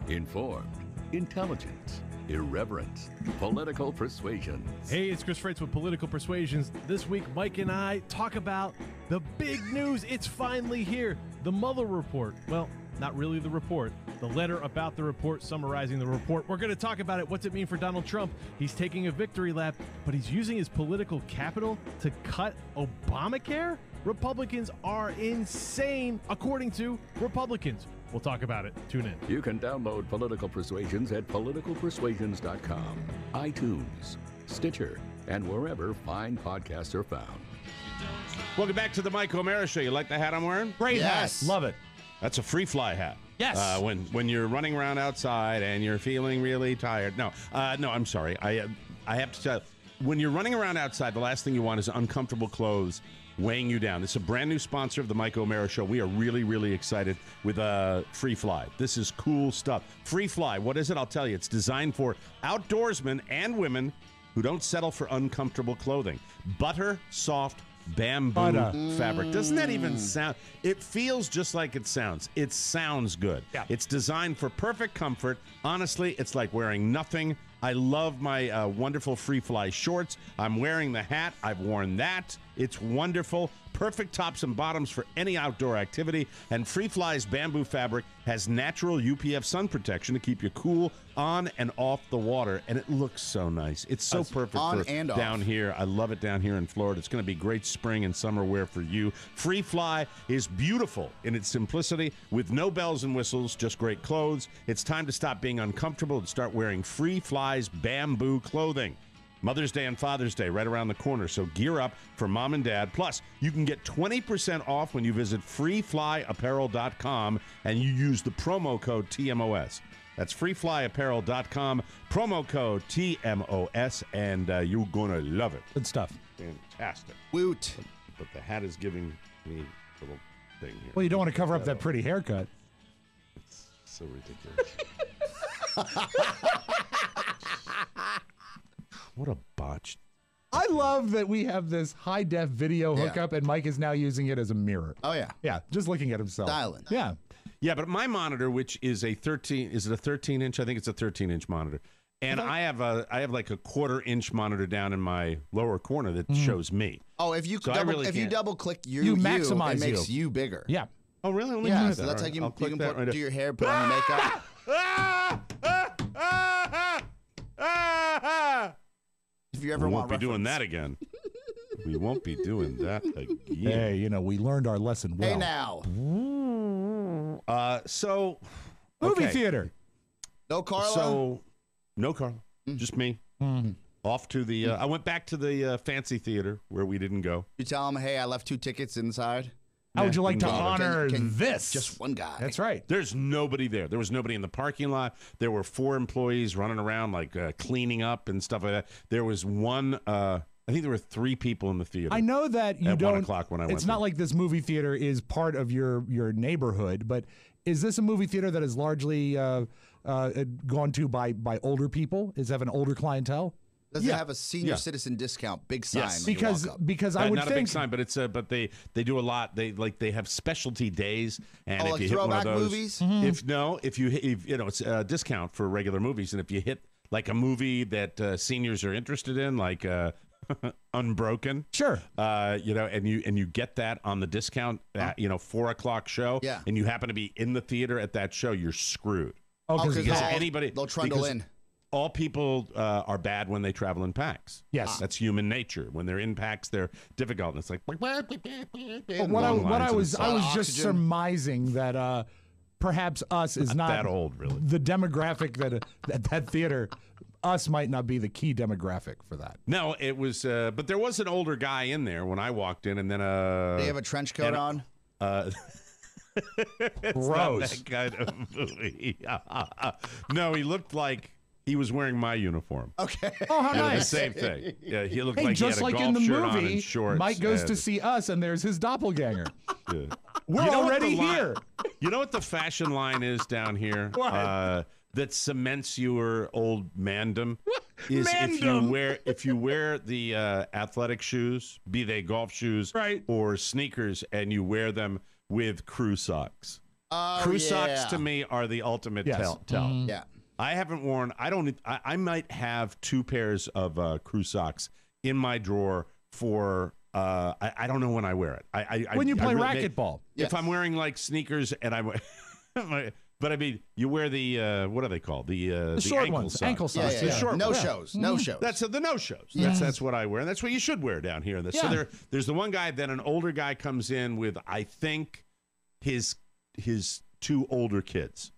Informed, intelligent, irreverent, political persuasions. Hey, it's Chris Freites with Political Persuasions. This week, Mike and I talk about the big news. It's finally here. The Mueller report. Well, not really the report. The letter about the report, summarizing the report. We're going to talk about it. What's it mean for Donald Trump? He's taking a victory lap, but he's using his political capital to cut Obamacare? Republicans are insane, according to Republicans. We'll talk about it. Tune in. You can download Political Persuasions at politicalpersuasions.com, iTunes, Stitcher, and wherever fine podcasts are found. Welcome back to the Mike O'Mara Show. You like the hat I'm wearing? Great hat. Love it. That's a free fly hat. Yes. When you're running around outside and you're feeling really tired. No, I'm sorry. I have to tell you, when you're running around outside, the last thing you want is uncomfortable clothes weighing you down. This is a brand new sponsor of the Mike O'Mara Show. We are really, really excited with Free Fly. This is cool stuff. Free Fly, what is it? I'll tell you. It's designed for outdoorsmen and women who don't settle for uncomfortable clothing. Butter soft bamboo fabric. Doesn't that even sound? It feels just like it sounds. It sounds good. Yeah. It's designed for perfect comfort. Honestly, it's like wearing nothing. I love my wonderful Free Fly shorts. I'm wearing the hat. I've worn that. It's wonderful. Perfect tops and bottoms for any outdoor activity. And Free Fly's bamboo fabric has natural UPF sun protection to keep you cool on and off the water. And it looks so nice. It's so perfect for down here. I love it down here in Florida. It's going to be great spring and summer wear for you. Free Fly is beautiful in its simplicity with no bells and whistles, just great clothes. It's time to stop being uncomfortable and start wearing Free Fly's bamboo clothing. Mother's Day and Father's Day right around the corner, so gear up for mom and dad. Plus, you can get 20% off when you visit freeflyapparel.com and you use the promo code TMOS. That's freeflyapparel.com, promo code TMOS, and you're going to love it. Good stuff. Fantastic. Woot. But the hat is giving me a little thing here. Well, you don't want to cover up that pretty haircut. It's so ridiculous. What a botch. I love that we have this high-def video hookup, and Mike is now using it as a mirror. Oh, yeah. Yeah, just looking at himself. Dialing. Yeah. Yeah, but my monitor, which is a 13, is it a 13-inch? I think it's a 13-inch monitor. And I have like a 1/4-inch monitor down in my lower corner that shows me. Oh, if you double click you maximize it makes you bigger. Yeah. Oh, really? Yeah, so that's how you can do your hair, put on your makeup. If you ever won't be doing that again. We won't be doing that again. Hey, we learned our lesson well. Hey, now. Movie theater. No Carla? So, no Carla. Just me. Off to the, I went back to the fancy theater where we didn't go. You tell them, hey, I left 2 tickets inside. How would you like to honor this? Just one guy. That's right. There's nobody there. There was nobody in the parking lot. There were 4 employees running around, like cleaning up and stuff like that. There was one, I think there were 3 people in the theater. I know that you at don't. 1 o'clock when I went. It's not like this movie theater is part of your neighborhood, but is this a movie theater that is largely gone to by older people? Is have an older clientele? Does it have a senior citizen discount? Big sign. Yes. Because I would not think a big sign, but it's but they do a lot. They have specialty days, and if like you hit one of those movies. If you it's a discount for regular movies, and if you hit like a movie that seniors are interested in, like Unbroken, sure, and you get that on the discount, 4 o'clock show, and you happen to be in the theater at that show, you're screwed. Because they'll trundle in. All people are bad when they travel in packs. Yes. That's human nature. When they're in packs, they're difficult. And it's like... I was just surmising that perhaps us is not that old, really. The demographic that theater, us might not be the key demographic for that. No, it was... but there was an older guy in there when I walked in, and then... They have a trench coat on? Gross. That kind of movie. No, he looked like... He was wearing my uniform. Okay. Oh, how nice. The same thing. Yeah, he looked like just he had a like golf in the shirt on movie, and shorts. Mike goes to see us, and there's his doppelganger. Yeah. We're already here. You know what the fashion line is down here? That cements your old mandom? Is if you wear the athletic shoes, be they golf shoes or sneakers, and you wear them with crew socks. Crew socks to me are the ultimate tell. Yeah. I haven't worn. I might have 2 pairs of crew socks in my drawer for. I don't know when I wear it. When you play racquetball. If I'm wearing like sneakers and but I mean, you wear the what are they called? The short ankle ones, socks. ankle socks. The short no ones. shows. No shows. That's the no shows. That's what I wear, and that's what you should wear down here. So there's the one guy. Then an older guy comes in with I think his 2 older kids.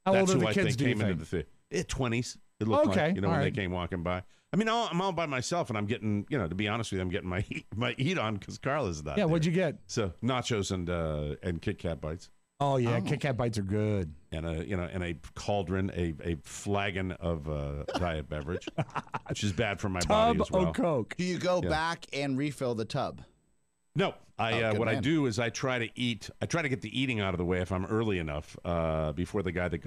How old are the kids, do you think? Into the 20s. It looked like, when they came walking by. I mean, I'm all by myself, and I'm getting, to be honest with you, I'm getting my eat on because Carla's not. Yeah, there. What'd you get? So nachos and Kit Kat bites. Oh yeah, Kit Kat bites are good. And a cauldron, a flagon of diet beverage, which is bad for my body as well. Tub of Coke. Do you go back and refill the tub? No, what I do is I try to get the eating out of the way if I'm early enough before the guy that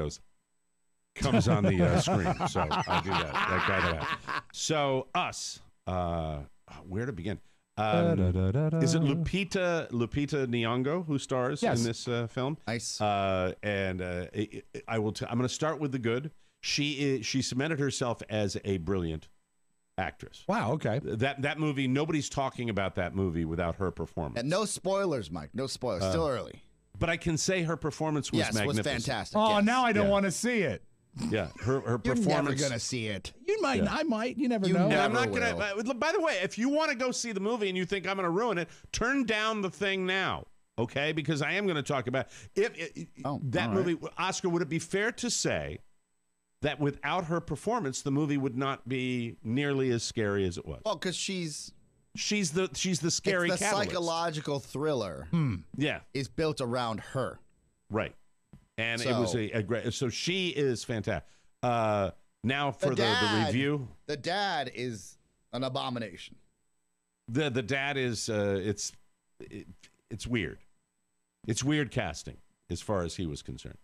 comes on the screen. So I do that guy that. So us, where to begin? Is it Lupita Nyong'o who stars in this film? Nice. I'm going to start with the good. She cemented herself as a brilliant actress. Wow. Okay. That movie. Nobody's talking about that movie without her performance. And no spoilers, Mike. No spoilers. Still early. But I can say her performance was magnificent. Was fantastic. Oh, now I don't want to see it. Yeah, her performance. You're never gonna see it. You might. Yeah. I might. You never know. I'm not gonna. By the way, if you want to go see the movie and you think I'm gonna ruin it, turn down the thing now, okay? Because I am gonna talk about that movie. Oscar, would it be fair to say that without her performance, the movie would not be nearly as scary as it was? Well, because she's the scary it's the catalyst. Psychological thriller. Yeah, is built around her. Right. And it was a great. So she is fantastic. Now for the review. The dad is an abomination. The dad is it's weird. It's weird casting as far as he was concerned.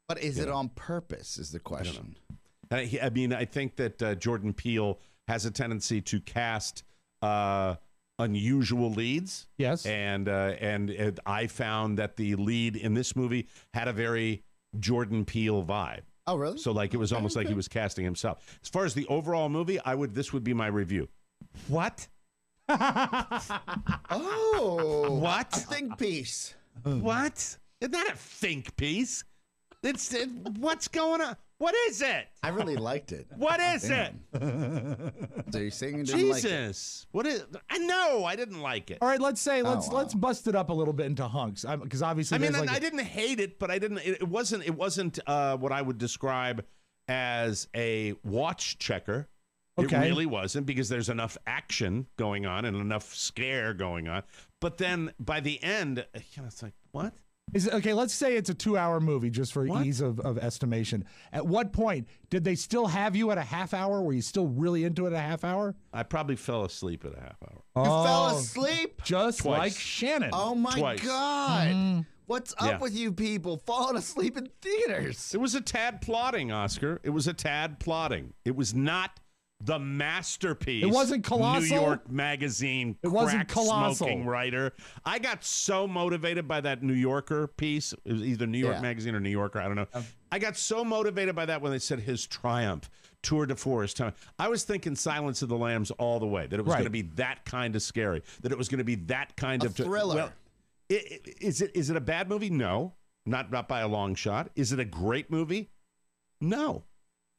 But is it on purpose? Is the question. I mean, I think that Jordan Peele has a tendency to cast unusual leads. Yes. And I found that the lead in this movie had a very Jordan Peele vibe. Oh, really? So like it was almost like he was casting himself. As far as the overall movie, this would be my review. What? Oh. What? A think piece. What? It's not a think piece. What's going on? What is it? I really liked it. What is it? So you're saying you didn't Jesus. like it? What is? I know I didn't like it. All right, let's let's bust it up a little bit into hunks because obviously I didn't hate it, but I didn't. It wasn't what I would describe as a watch checker. Okay. It really wasn't because there's enough action going on and enough scare going on. But then by the end, it's like what? Let's say it's a 2-hour movie just for ease of estimation. At what point did they still have you at a half hour? Were you still really into it at a half hour? I probably fell asleep at a half hour. You fell asleep? Just Twice. like Shannon. Oh, my God. Mm-hmm. What's up with you people falling asleep in theaters? It was a tad plotting, Oscar. It was a tad plotting. It was not the masterpiece. It wasn't colossal. New York Magazine. It wasn't colossal. Smoking writer. I got so motivated by that New Yorker piece. It was either New York Magazine or New Yorker. I don't know. I got so motivated by that when they said his triumph, tour de force. I was thinking Silence of the Lambs all the way. That it was going to be that kind of scary. That it was going to be that kind of thriller. Well, is it a bad movie? No, not by a long shot. Is it a great movie? No,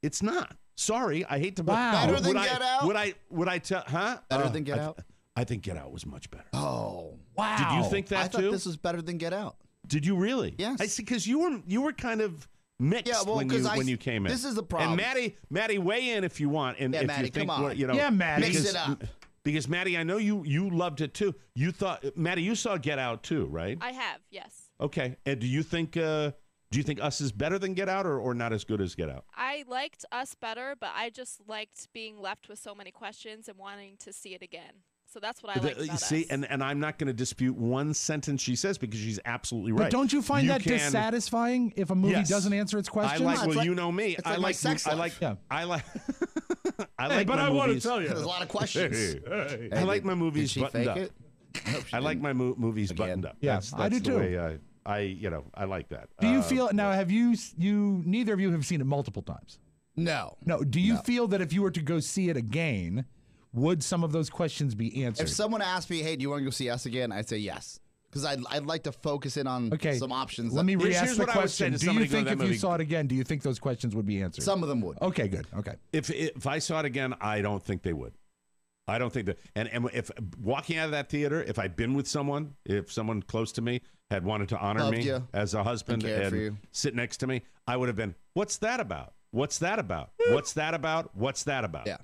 it's not. Sorry, I hate to. Wow. Better than Get Out? Would I tell? Huh? Better than Get Out? I think Get Out was much better. Oh, wow! Did you think that too? I thought this was better than Get Out. Did you really? Yes. I see. Because you were kind of mixed when you came in. This is the problem. And Maddie, weigh in if you want. And if Maddie, you think, come on. Yeah, Maddie, mix it up. Because Maddie, I know you loved it too. You thought, Maddie, you saw Get Out too, right? I have, yes. Okay. And do you think Us is better than Get Out or not as good as Get Out? I liked Us better, but I just liked being left with so many questions and wanting to see it again. So that's what I liked about Us. And I'm not going to dispute one sentence she says because she's absolutely right. But don't you find that dissatisfying if a movie doesn't answer its questions? You know me. I like sex life. But I want to tell you, there's a lot of questions. I like my movies buttoned up. I like my movies buttoned up. Yeah, I do too. Way I like that. Do you feel now? Have you neither of you have seen it multiple times? No. Do you feel that if you were to go see it again, would some of those questions be answered? If someone asked me, "Hey, do you want to go see Us again?" I'd say yes, because I'd like to focus in on some options. Let me re-ask the question. Do you think if you saw it again, do you think those questions would be answered? Some of them would. Okay, good. Okay. If I saw it again, I don't think they would. I don't think that. And if walking out of that theater, if I'd been with someone, if someone close to me had wanted to honor me as a husband and sit next to me, I would have been, what's that about? What's that about? What's that about? What's that about? Yeah.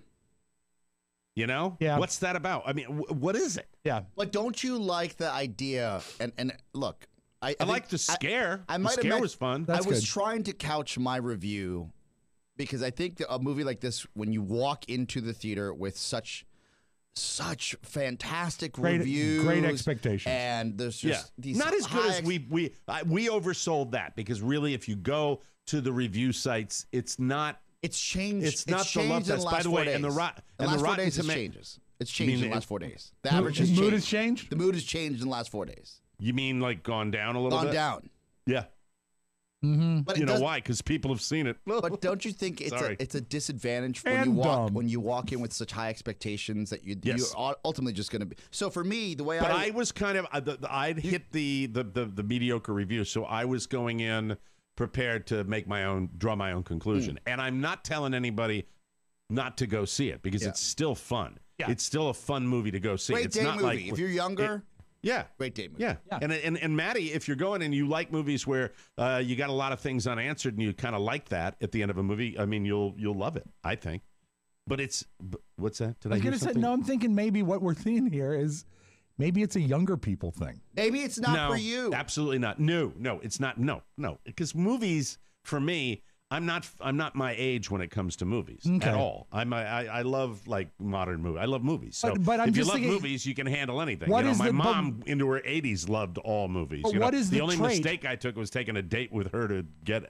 You know? Yeah. What's that about? I mean, what is it? Yeah. But don't you like the idea? And look, I like the scare. The scare was fun. I was trying to couch my review because I think a movie like this, when you walk into the theater with such fantastic reviews, great expectations, and there's just these not as good as we oversold that, because really, if you go to the review sites, it's not. It's changed. It's not the love test. By the way, and the last Rotten 4 days Tomatoes changes. It's changed in the last 4 days. The average has changed. Mood has changed. The mood has changed in the last 4 days. You mean like gone down a little bit? Gone down. Yeah. Mm-hmm. But you know why? Because people have seen it. But don't you think it's a disadvantage when you walk in with such high expectations that you're ultimately just going to be? So for me, the way I was kind of I'd hit the mediocre review, so I was going in prepared to draw my own conclusion. And I'm not telling anybody not to go see it, because it's still fun. Yeah. It's still a fun movie to go see. Great it's day not movie. like If you're younger. Great day movie. Yeah. And Maddie, if you're going and you like movies where you got a lot of things unanswered and you kind of like that at the end of a movie, I mean, you'll love it, I think. But what's that? Did I hear something? No, I'm thinking maybe what we're seeing here is maybe it's a younger people thing. Maybe it's not for you. Absolutely not. No, it's not. No. Because movies, for me, I'm not my age when it comes to movies at all. I love like modern movies. I love movies. So but I'm if you just love thinking, movies, you can handle anything. My mom into her 80s loved all movies. What is the only mistake I took was taking a date with her to get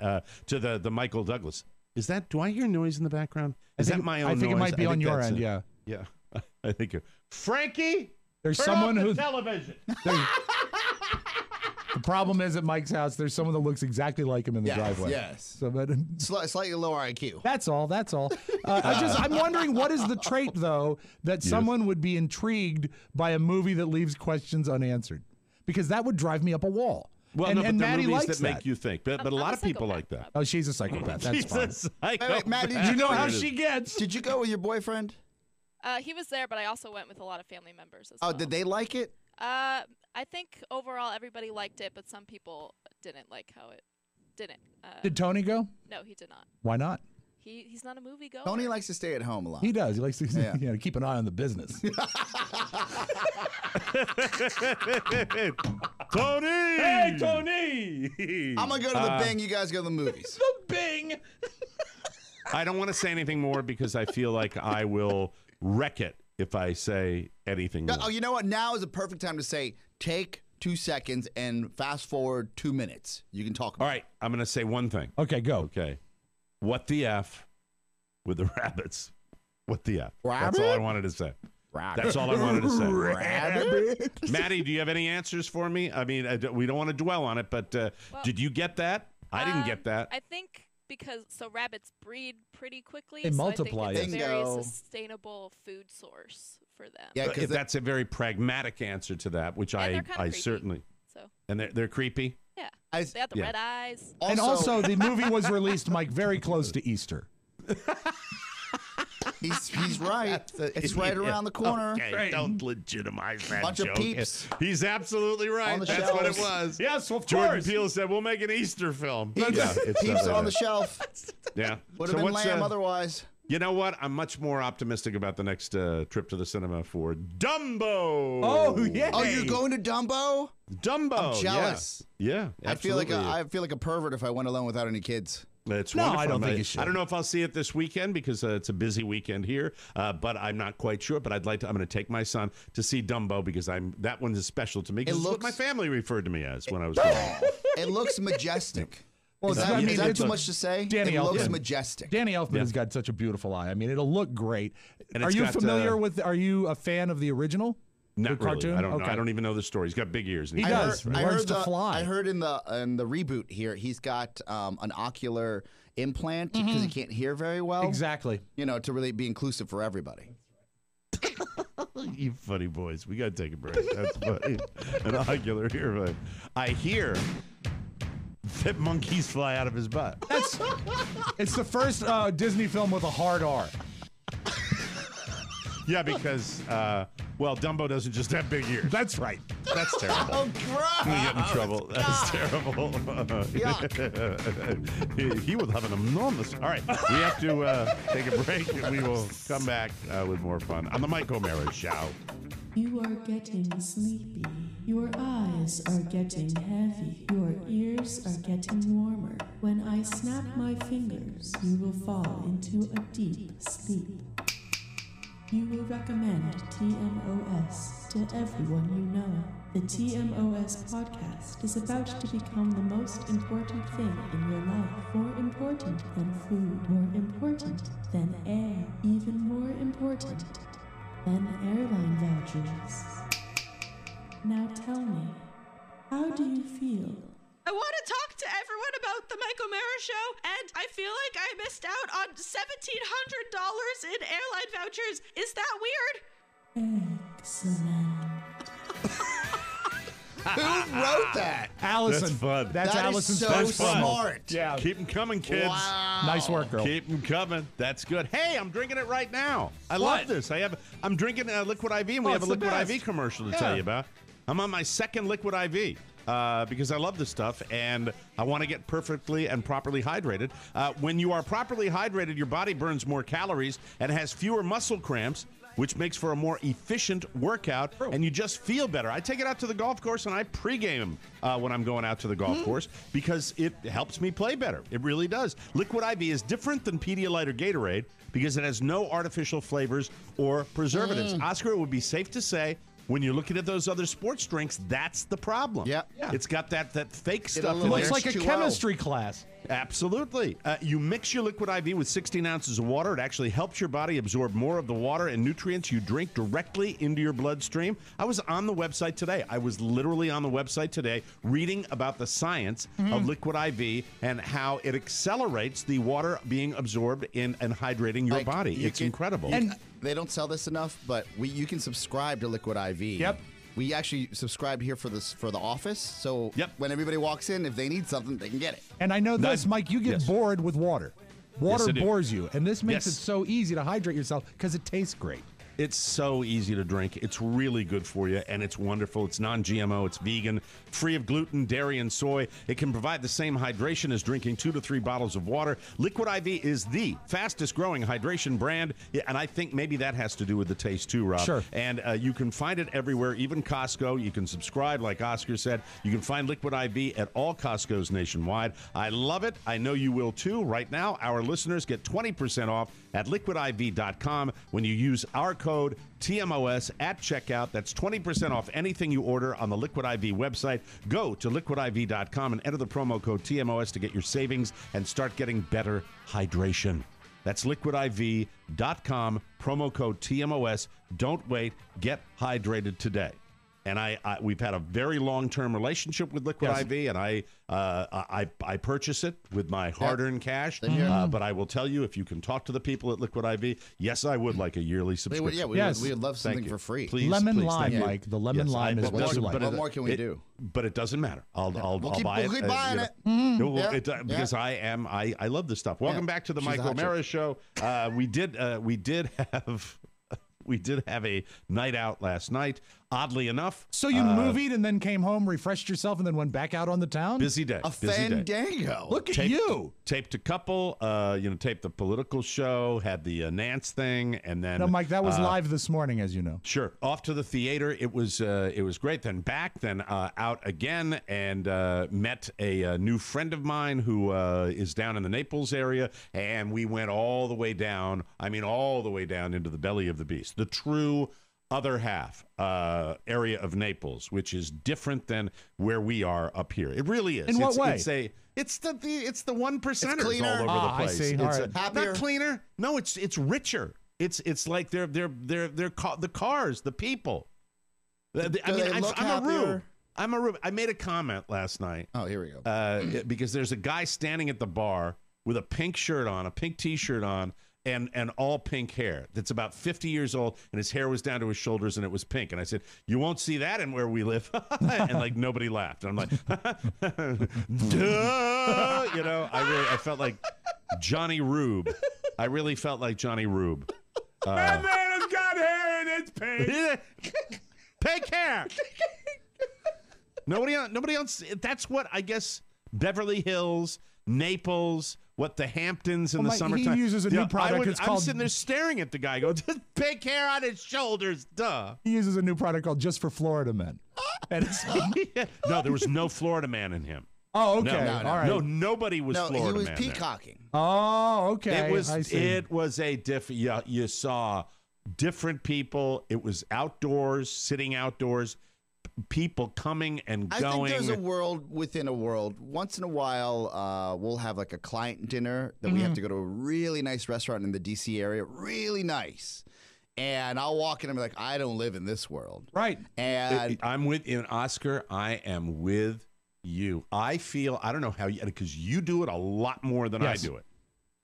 to the Michael Douglas. Is that? Do I hear noise in the background? Is that my own noise? I think it might be on your end. Yeah. Yeah. I think you're Frankie. There's turn someone off the who television. The problem is at Mike's house, there's someone that looks exactly like him in the driveway. Yes. So, but slightly lower IQ. That's all. I'm wondering, what is the trait though that someone would be intrigued by a movie that leaves questions unanswered? Because that would drive me up a wall. Well, and Maddie movies likes that make you think, but a lot of people like that. Oh, she's a psychopath. That's fine. Wait, Matt, did you know how she gets? Did you go with your boyfriend? He was there, but I also went with a lot of family members as well. Oh, did they like it? I think overall everybody liked it, but some people didn't like how it didn't. Did Tony go? No, he did not. Why not? He's not a movie goer. Tony likes to stay at home a lot. He does. He likes to keep an eye on the business. Tony! Hey, Tony! I'm going to go to the Bing. You guys go to the movies. The Bing! I don't want to say anything more because I feel like I will wreck it if I say anything more. Oh, you know what? Now is a perfect time to say, take 2 seconds and fast forward 2 minutes. You can talk about it. All right, I'm going to say one thing. Okay, go. Okay. What the F with the rabbits? What the F? Rabbit? That's all I wanted to say. Rabbit. That's all I wanted to say. Rabbit? Maddie, do you have any answers for me? I mean, we don't want to dwell on it, but did you get that? I didn't get that. I think because rabbits breed pretty quickly. They multiply. So I think it's a very sustainable food source for them. Yeah, because that's a very pragmatic answer to that, which I certainly. So. And they're creepy. Yeah, they have the red eyes. And also, the movie was released, Mike, very close to Easter. He's right. It's right around the corner. Okay, right. Don't legitimize that Bunch joke. Of peeps. He's absolutely right. That's shelves. what it was. Yes, of Jordan course. Peele said, we'll make an Easter film. Peeps on the shelf. Yeah. Would have been lamb otherwise. You know what? I'm much more optimistic about the next trip to the cinema for Dumbo. Oh, yeah. Oh, you're going to Dumbo? Dumbo. I'm jealous. Yeah, absolutely. I feel like a pervert if I went alone without any kids. It's no, wonderful. I don't think you should. I don't know if I'll see it this weekend because it's a busy weekend here, but I'm not quite sure. But I'm going to take my son to see Dumbo because that one is special to me. Because it's what my family referred to me as when I was growing up. It looks majestic. Well, is that too much to say? Danny it looks majestic. Danny Elfman has got such a beautiful eye. I mean, it'll look great. And are you familiar with? Are you a fan of the original? Not the cartoon? Really. I don't know. I don't even know the story. He's got big ears. He does. He learns to fly. I heard in the reboot here, he's got an ocular implant because he can't hear very well. Exactly. You know, to really be inclusive for everybody. You funny boys. We got to take a break. That's funny. An ocular ear. I hear that monkeys fly out of his butt. It's the first Disney film with a hard R. Yeah, because Well, Dumbo doesn't just have big ears. That's right. That's terrible. Oh, gross. We get in trouble. That's terrible. he would have an enormous. All right, we have to take a break, and we will come back with more fun on the Mike O'Mara Show. You are getting sleepy. Your eyes are getting heavy. Your ears are getting warmer. When I snap my fingers, you will fall into a deep sleep. You will recommend TMOS to everyone you know. The TMOS podcast is about to become the most important thing in your life. More important than food. More important than air. Even more important than airline vouchers. Now tell me, how do you feel? I want to talk to everyone about the Mike O'Mara Show, and I feel like I missed out on $1,700 in airline vouchers. Is that weird? Excellent. Who wrote that? Allison. That's fun. That's That Allison's is so first promo. smart. Yeah. Keep them coming, kids. Wow. Nice work, girl. Keep them coming. That's good. Hey, I'm drinking it right now. I love this. I'm drinking Liquid IV, and we have a it's the Liquid best. IV commercial to tell you about. I'm on my second Liquid IV. Because I love this stuff and I want to get perfectly and properly hydrated. When you are properly hydrated, your body burns more calories and has fewer muscle cramps, which makes for a more efficient workout, and you just feel better. I take it out to the golf course and I pregame when I'm going out to the golf course because it helps me play better. It really does. Liquid IV is different than Pedialyte or Gatorade because it has no artificial flavors or preservatives. Oscar, it would be safe to say, when you're looking at those other sports drinks, that's the problem. Yeah. It's got that fake stuff It in there. looks like a H2O. chemistry class. Absolutely. You mix your Liquid IV with 16 ounces of water. It actually helps your body absorb more of the water and nutrients you drink directly into your bloodstream. I was on the website today. I was literally on the website today reading about the science of Liquid IV and how it accelerates the water being absorbed in and hydrating your body. It's incredible. And they don't sell this enough, but you can subscribe to Liquid IV. Yep. We actually subscribe here for the office, so when everybody walks in, if they need something, they can get it. And I know this, Mike, you get bored with water. Water bores you, and this makes it so easy to hydrate yourself because it tastes great. It's so easy to drink. It's really good for you, and it's wonderful. It's non-GMO. It's vegan, free of gluten, dairy, and soy. It can provide the same hydration as drinking 2 to 3 bottles of water. Liquid IV is the fastest-growing hydration brand, and I think maybe that has to do with the taste, too, Rob. Sure. And you can find it everywhere, even Costco. You can subscribe, like Oscar said. You can find Liquid IV at all Costcos nationwide. I love it. I know you will, too. Right now, our listeners get 20% off at liquidiv.com when you use our code TMOS at checkout. That's 20% off anything you order on the Liquid IV website. Go to liquidiv.com and enter the promo code TMOS to get your savings and start getting better hydration. That's liquidiv.com, promo code TMOS. Don't wait. Get hydrated today. And we've had a very long-term relationship with Liquid IV, and I purchase it with my hard-earned cash. But I will tell you, if you can talk to the people at Liquid IV, yes, I would like a yearly subscription. We would love something for free. Please, lemon lime, Mike. The lemon lime is what you like. What more can we do? But it doesn't matter. I'll buy it. We'll keep buying it. Because I love this stuff. Welcome back to the Mike O'Mara Show. We did have a night out last night, oddly enough. So you movied and then came home, refreshed yourself, and then went back out on the town? Busy day. A fandango. Look at you. Taped a couple, taped the political show, had the Nantz thing, and then... No, Mike, that was live this morning, as you know. Sure. Off to the theater. It was great. Then back, then out again, and met a new friend of mine who is down in the Naples area, and we went all the way down, all the way down into the belly of the beast. The true other half area of Naples, which is different than where we are up here. It really is. In what way? It's the 1%ers cleaner. all over the place. I see. It's all right. Happier. not cleaner. No, it's richer. It's like they're the cars, the people. I'm a Rube. I made a comment last night. Oh, here we go. Because there's a guy standing at the bar with a pink shirt on, a pink T-shirt on, and all pink hair that's about 50 years old, and his hair was down to his shoulders, and it was pink. And I said, you won't see that in where we live. And nobody laughed. And I'm like, duh! I felt like Johnny Rube. I really felt like Johnny Rube. That man has got hair in it's paid. Pay care. Nobody else. That's what I guess Beverly Hills, Naples, what the Hamptons in the summertime. He uses a new product. I'm sitting there staring at the guy. Go, just pay care on his shoulders. Duh. He uses a new product called Just for Florida Men. And no, there was no Florida man in him. Oh, okay. No, all right. No, nobody was Florida man. He was peacocking. Oh, okay. It was a different. Yeah, you saw different people. It was outdoors, sitting outdoors. People coming and going. I think there's a world within a world. Once in a while, we'll have like a client dinner that we have to go to a really nice restaurant in the D.C. area, really nice. And I'll walk in and be like, I don't live in this world. Right. And I'm with you, Oscar. I am with you. I feel, I don't know how you, because you do it a lot more than I do it.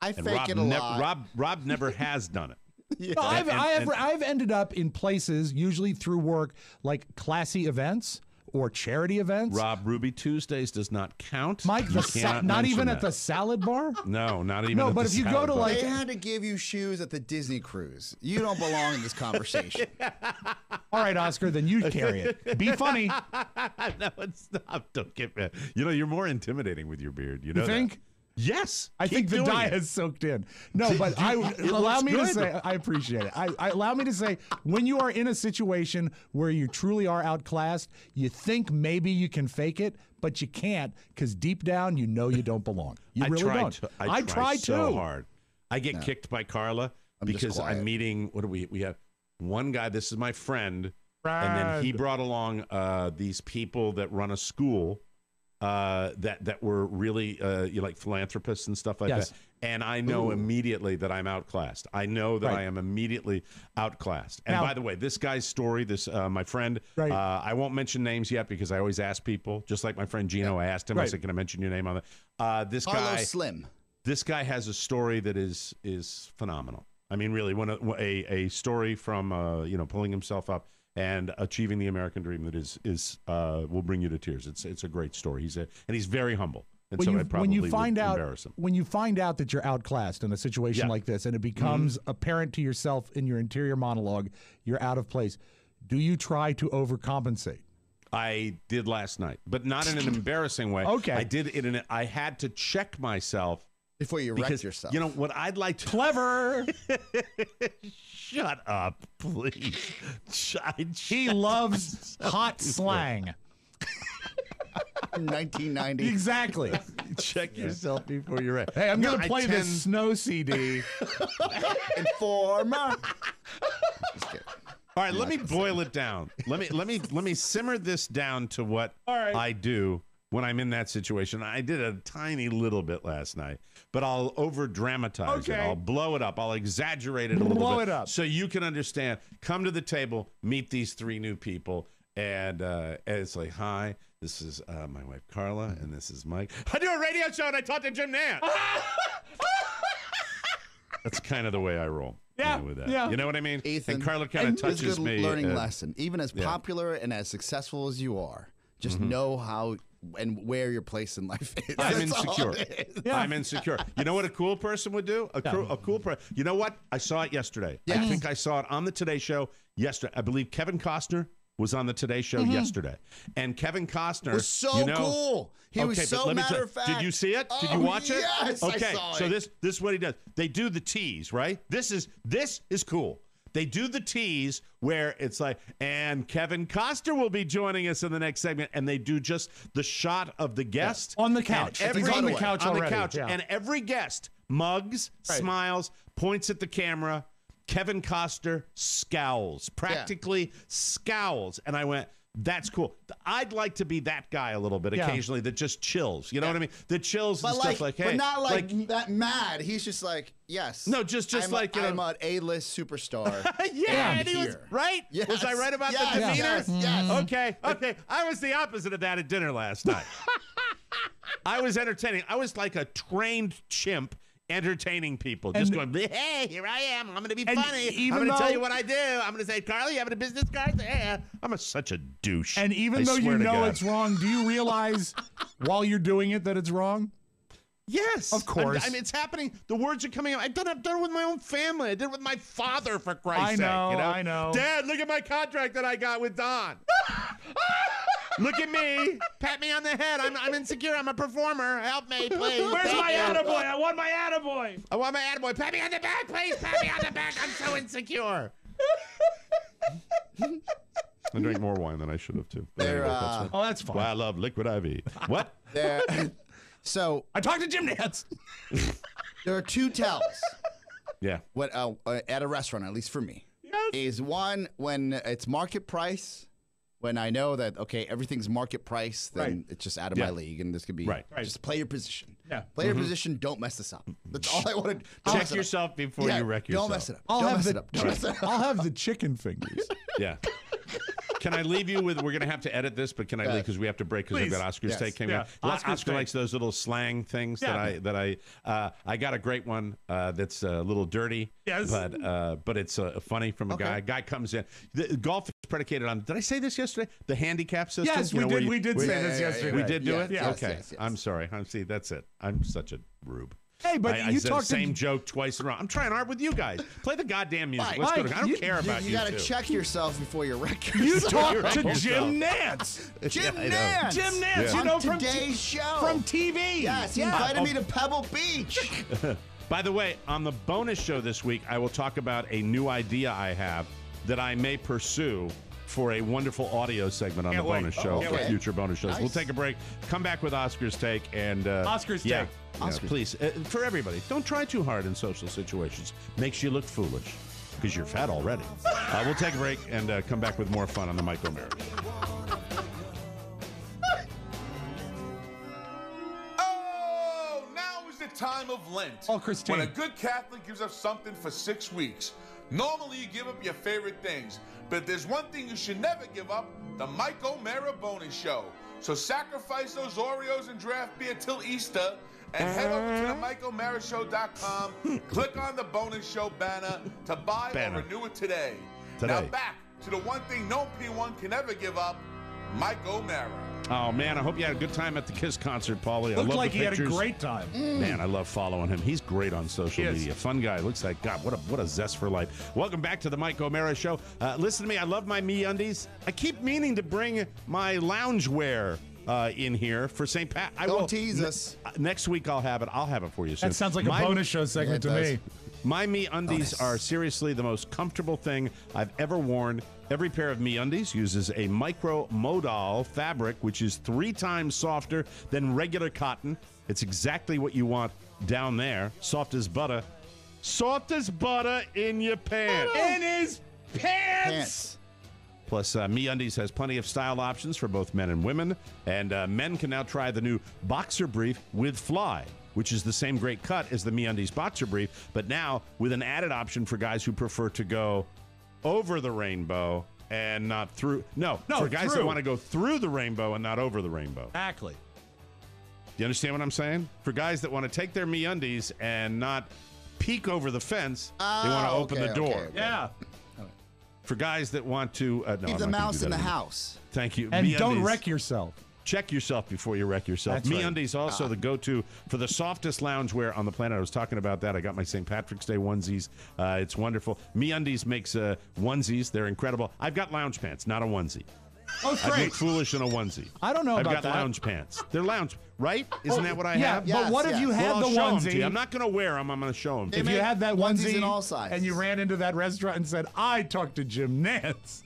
I fake it a lot. Rob never has done it. Yeah. No, I've ended up in places, usually through work, like classy events or charity events. Rob, Ruby Tuesdays does not count. Mike, not even at the salad bar? No, not even no, at but the if you go to like... They had to give you shoes at the Disney cruise. You don't belong in this conversation. All right, Oscar, then you carry it. Be funny. No, stop. Don't get me. You know, you're more intimidating with your beard. You know You think? That? Yes. I think the dye has soaked in. No, but allow me to say, I appreciate it. Allow me to say, when you are in a situation where you truly are outclassed, you think maybe you can fake it, but you can't because deep down you know you don't belong. You really don't. I try so hard. I get kicked by Carla because I'm meeting. What do we have? One guy. This is my friend, and then he brought along these people that run a school. That were really like philanthropists and stuff like that. And I know immediately that I'm outclassed. I know that I am immediately outclassed. And by the way, this guy's story, this my friend, I won't mention names yet because I always ask people, just like my friend Gino, I asked him, I said, can I mention your name on that? This guy, Slim. This guy has a story that is phenomenal. I mean, really, a story from pulling himself up and achieving the American dream that is will bring you to tears. It's a great story. He's very humble, and so I probably would embarrass him. When you find out that you're outclassed in a situation like this, and it becomes apparent to yourself in your interior monologue, you're out of place. Do you try to overcompensate? I did last night, but not in an embarrassing way. Okay, I did it I had to check myself before you wrecked yourself. You know what I'd like to clever. Shut up, please. He loves hot slang. 1990. Exactly. Check yourself before you're ready. Hey, I'm going to play this Snow CD. Informer. All right, let me boil it down. Let me simmer this down to what I do when I'm in that situation. I did a tiny little bit last night, but I'll over dramatize it. I'll blow it up. I'll exaggerate it a little bit. Blow it up. So you can understand. Come to the table, meet these three new people, and it's like, hi, this is my wife Carla, and this is Mike. I do a radio show and I talk to Jim Nantz. That's kind of the way I roll. Yeah, with that. Yeah. You know what I mean? Ethan, and Carla kind of touches me. Learning lesson. Even as popular and as successful as you are, just know how and where your place in life is. I'm insecure. I'm insecure. You know what a cool person would do? A cool person. You know what? I saw it yesterday. Yes. I think I saw it on the Today Show yesterday. I believe Kevin Costner was on the Today Show yesterday. And Kevin Costner was so cool. He was so matter of fact. Did you see it? Did you watch it? Yes, okay. I saw it. So this is what he does. They do the tease, right? This is cool. They do the tease where it's like, and Kevin Costner will be joining us in the next segment, and they do just the shot of the guest on the couch. He's on the couch already. And every guest mugs, smiles, points at the camera. Kevin Costner scowls, practically scowls, and I went, that's cool. I'd like to be that guy a little bit occasionally that just chills. You know what I mean? That chills and stuff like, hey. But not like that mad. He's just like, yes. No, just like, you know. I'm an A-list superstar. And he was, right? Yes. Was I right about the demeanor? Yes. Okay. I was the opposite of that at dinner last night. I was entertaining. I was like a trained chimp entertaining people, just going, hey, here I am. I'm going to be funny. I'm going to tell you what I do. I'm going to say, Carly, you having a business card? Yeah. I'm such a douche. And even though you know it's wrong, do you realize while you're doing it that it's wrong? Yes. Of course. I mean, it's happening. The words are coming out. I've done it with my own family. I did it with my father, for Christ's sake. I know. Dad, look at my contract that I got with Don. Look at me. Pat me on the head. I'm insecure. I'm a performer. Help me, please. Where's my attaboy? I want my attaboy. I want my attaboy. Pat me on the back, please. Pat me on the back. I'm so insecure. I drank more wine than I should have, too. That's fine. Well, I love liquid IV. What? So I talked to Jim Nantz. There are two tells. Yeah. What at a restaurant, at least for me, is one when it's market price. When I know that everything's market price, then it's just out of my league, and this could be just play your position. Yeah. Play your position. Don't mess this up. That's all I want to check yourself before you wreck yourself. Don't mess it up. I'll have the chicken fingers. Yeah. Can I leave you with? We're going to have to edit this, but can I leave because we have to break because we've got Oscar's take coming up. Oscar likes those little slang things that I got a great one that's a little dirty. Yes. But it's funny from a guy. A guy comes in. The golf is predicated on. Did I say this yesterday? The handicap system. Yes, we did say this yesterday. We did do it. Yes, okay. Yes. I'm sorry. See, that's it. I'm such a rube. Hey, but I said the same joke twice in a row. I'm trying hard with you guys. Play the goddamn music. Let's go. I don't care about you. You got to check yourself before you wreck yourself. You talked to Jim Nantz. Jim Nantz. Jim Nantz. Yeah. You know, from today's show. From TV. Yes, he invited me to Pebble Beach. By the way, on the bonus show this week, I will talk about a new idea I have that I may pursue for a wonderful audio segment on the bonus show for future bonus shows. Nice. We'll take a break, come back with Oscar's take, and Oscar's take. Please, for everybody, don't try too hard in social situations. Makes you look foolish because you're fat already. We'll take a break and come back with more fun on the Mike O'Meara. Oh, now is the time of Lent. Oh, Christine. When a good Catholic gives up something for 6 weeks. Normally, you give up your favorite things, but there's one thing you should never give up, the Mike O'Meara Bonus Show. So sacrifice those Oreos and draft beer till Easter and head over to the MikeO'MearaShow.com. Click on the bonus show banner to buy or renew it today. Now back to the one thing no P1 can ever give up, Mike O'Meara. Oh, man, I hope you had a good time at the KISS concert, Paulie. Looked like he had a great time. Man, I love following him. He's great on social media. Fun guy. Looks like, God, what a zest for life. Welcome back to the Mike O'Meara Show. Listen to me. I love my MeUndies. I keep meaning to bring my loungewear in here for St. Pat. Don't tease us. Next week I'll have it. I'll have it for you soon. That sounds like a bonus show segment to me. My MeUndies are seriously the most comfortable thing I've ever worn. Every pair of MeUndies uses a micro-modal fabric, which is 3 times softer than regular cotton. It's exactly what you want down there. Soft as butter. Soft as butter in your pants. In his pants. Plus, MeUndies has plenty of style options for both men and women. And men can now try the new boxer brief with fly, which is the same great cut as the MeUndies boxer brief, but now with an added option for guys who prefer to go over the rainbow and not through. No, for guys that want to go through the rainbow and not over the rainbow. Exactly. Do you understand what I'm saying? For guys that want to take their MeUndies and not peek over the fence, they want to open the door. Okay. Yeah. For guys that want to keep the mouse in the house. Thank you. And don't wreck yourself. Check yourself before you wreck yourself. That's MeUndies also the go-to for the softest loungewear on the planet. I was talking about that. I got my St. Patrick's Day onesies. It's wonderful. MeUndies makes onesies. They're incredible. I've got lounge pants, not a onesie. Oh, great. I look foolish in a onesie. I don't know I've about got lounge pants. They're lounge, right? Isn't that what I yeah, have? But what if you had the onesie? I'm not going to wear them. I'm going to show them. If you had that onesie in all sizes. and you ran into that restaurant and said, I talked to Jim Nantz.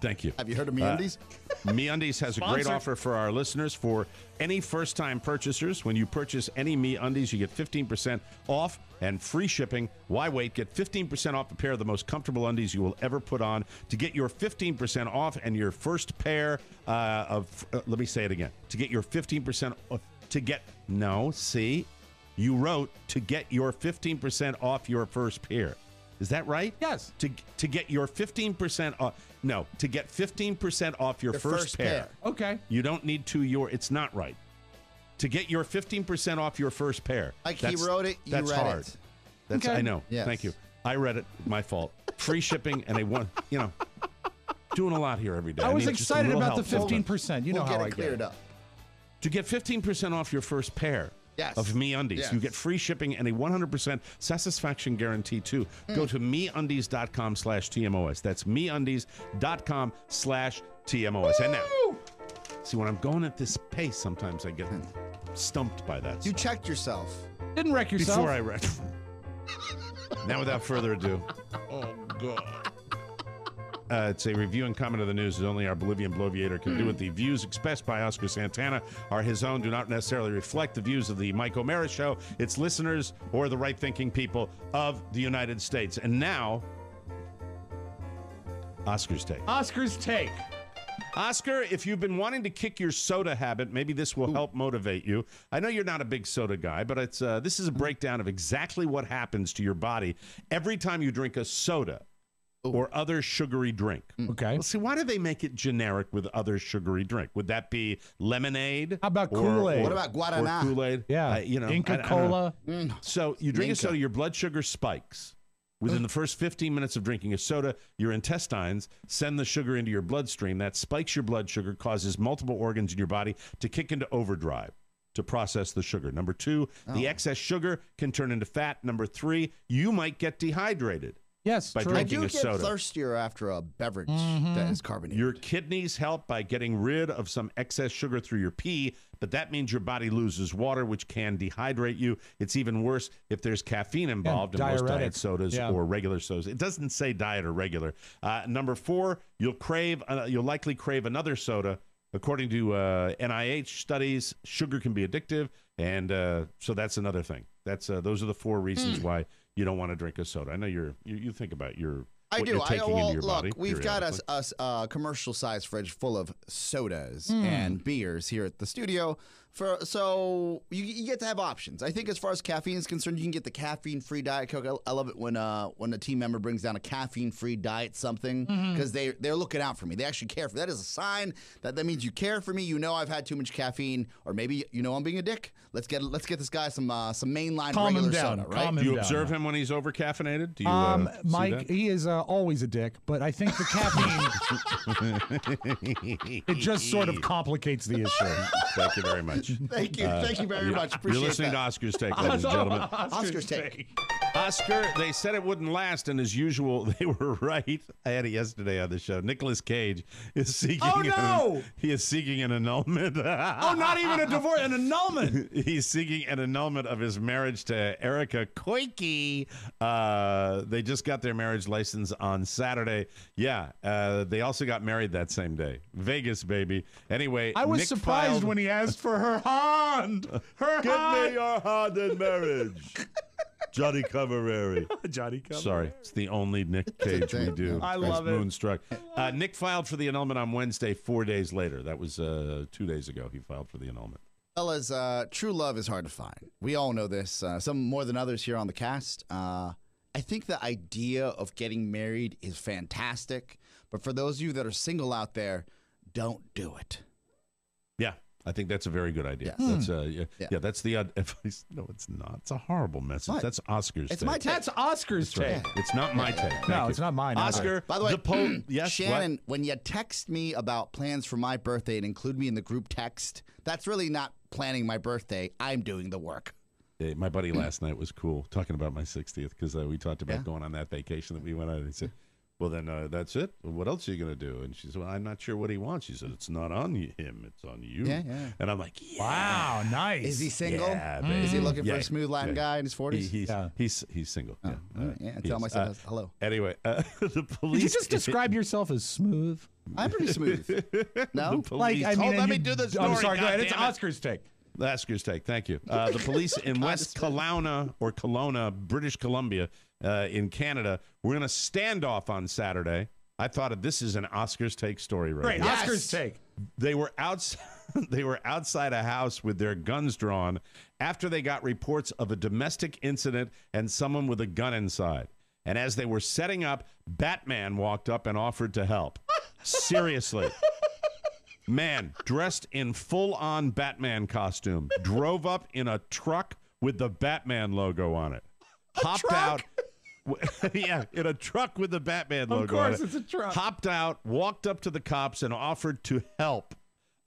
Thank you. Have you heard of MeUndies? MeUndies has a great offer for our listeners. For any first-time purchasers, when you purchase any MeUndies, you get 15% off and free shipping. Why wait? Get 15% off a pair of the most comfortable undies you will ever put on. To get your 15% off and your first pair let me say it again. To get your 15% off, you wrote to get your 15% off your first pair. Is that right? Yes. To get your 15% off. No, to get 15% off your first pair. Okay. You don't need it's not right. To get your 15% off your first pair. Like he wrote it, you that's read hard. it. That's Okay. I know. Yes. Thank you. I read it. My fault. Free shipping, and they want, doing a lot here every day. I was need just a excited little about the help. 15%. You know We'll how get I it cleared up. To get 15% off your first pair, of MeUndies. Yes. You get free shipping and a 100% satisfaction guarantee, too. Go to MeUndies.com/TMOS. That's MeUndies.com/TMOS. And now, see, when I'm going at this pace, sometimes I get stumped by that. You checked yourself. Didn't wreck yourself. Before I wrecked. Now, without further ado. Oh, God. It's a review and comment of the news as only our Bolivian bloviator can do it. The views expressed by Oscar Santana are his own, do not necessarily reflect the views of the Mike O'Mara Show, its listeners, or the right-thinking people of the United States. And now, Oscar's Take. Oscar's Take. Oscar, if you've been wanting to kick your soda habit, maybe this will help motivate you. I know you're not a big soda guy, but it's this is a breakdown of exactly what happens to your body every time you drink a soda or other sugary drink. Okay. Well, see, why do they make it generic with other sugary drink? Would that be lemonade? How about Kool-Aid? What about Guaraná? Or Kool-Aid? Yeah. Inca Cola. So you drink a soda, your blood sugar spikes. Within the first 15 minutes of drinking a soda, your intestines send the sugar into your bloodstream. That spikes your blood sugar, causes multiple organs in your body to kick into overdrive to process the sugar. Number 2, the excess sugar can turn into fat. Number 3, you might get dehydrated. Yes, by true. drinking I do a get soda. thirstier after a beverage that is carbonated. Your kidneys help by getting rid of some excess sugar through your pee, but that means your body loses water, which can dehydrate you. It's even worse if there's caffeine involved in most diet sodas or regular sodas. It doesn't say diet or regular. Number 4, you'll likely crave another soda. According to NIH studies, sugar can be addictive, and so that's another thing. Those are the 4 reasons why you don't want to drink a soda. I know you think about what you're taking into your body. We've got a commercial-sized fridge full of sodas and beers here at the studio. So you get to have options. I think as far as caffeine is concerned, you can get the caffeine-free Diet Coke. I love it when a team member brings down a caffeine-free diet something because they're looking out for me. They actually care for me. That is a sign that means you care for me. You know I've had too much caffeine, or maybe you know I'm being a dick. Let's get this guy some mainline regular soda, right? Do you observe him when he's over-caffeinated? Do you, Mike, he is always a dick, but I think the caffeine, it just sort of complicates the issue. Thank you very much. Thank you very much. Appreciate You're listening that. to Oscar's Take, ladies and gentlemen. Oscar's Take. Oscar, they said it wouldn't last, and as usual, they were right. I had it yesterday on the show. Nicolas Cage is seeking. Oh no! He is seeking an annulment. Oh, not even a divorce, an annulment. He's seeking an annulment of his marriage to Erica Koike. They just got their marriage license on Saturday. Yeah, they also got married that same day. Vegas, baby. Anyway, I was Nick surprised when he asked for her hand. Give me your hand in marriage. Johnny Camerari. Johnny Camerari. Sorry, it's the only Nick Cage we do. I love it. Moonstruck. Nick filed for the annulment on Wednesday, 4 days later. That was 2 days ago. He filed for the annulment. Fellas, true love is hard to find. We all know this. Some more than others here on the cast. I think the idea of getting married is fantastic. But for those of you that are single out there, don't do it. Yeah. I think that's a very good idea. Yes. That's that's the advice. No, it's not. It's a horrible message. What? That's Oscar's It's take. my take. That's Oscar's That's take. right. It's not my take. Thank No, you. it's not mine. Oscar, By the way, yes, Shannon, when you text me about plans for my birthday and include me in the group text, that's really not planning my birthday. I'm doing the work. Hey, my buddy last night was cool talking about my 60th because we talked about going on that vacation that we went on. And he said, well, then that's it. Well, what else are you going to do? And she said, well, I'm not sure what he wants. She said, it's not on him. It's on you. Yeah. And I'm like, Wow, nice. Is he single? Yeah, Is he looking for Yeah, a smooth Latin guy in his 40s? He's single. Oh, tell myself hello. Anyway, the police. Did you just describe yourself as smooth? I'm pretty smooth. No? Let me do the story. I'm sorry, go ahead. It's goddammit. Oscar's take. Oscar's take. Thank you. The police in West Kelowna, British Columbia, in Canada, we're going to stand off on Saturday. I thought this is an Oscar's take story right Great, here. Oscar's take. They were outside a house with their guns drawn after they got reports of a domestic incident and someone with a gun inside. And as they were setting up, Batman walked up and offered to help. Seriously. Man, dressed in full-on Batman costume, drove up in a truck with the Batman logo on it. Hopped out. Yeah, in a truck with the Batman logo on it. Of course, it's a truck. Hopped out, walked up to the cops, and offered to help.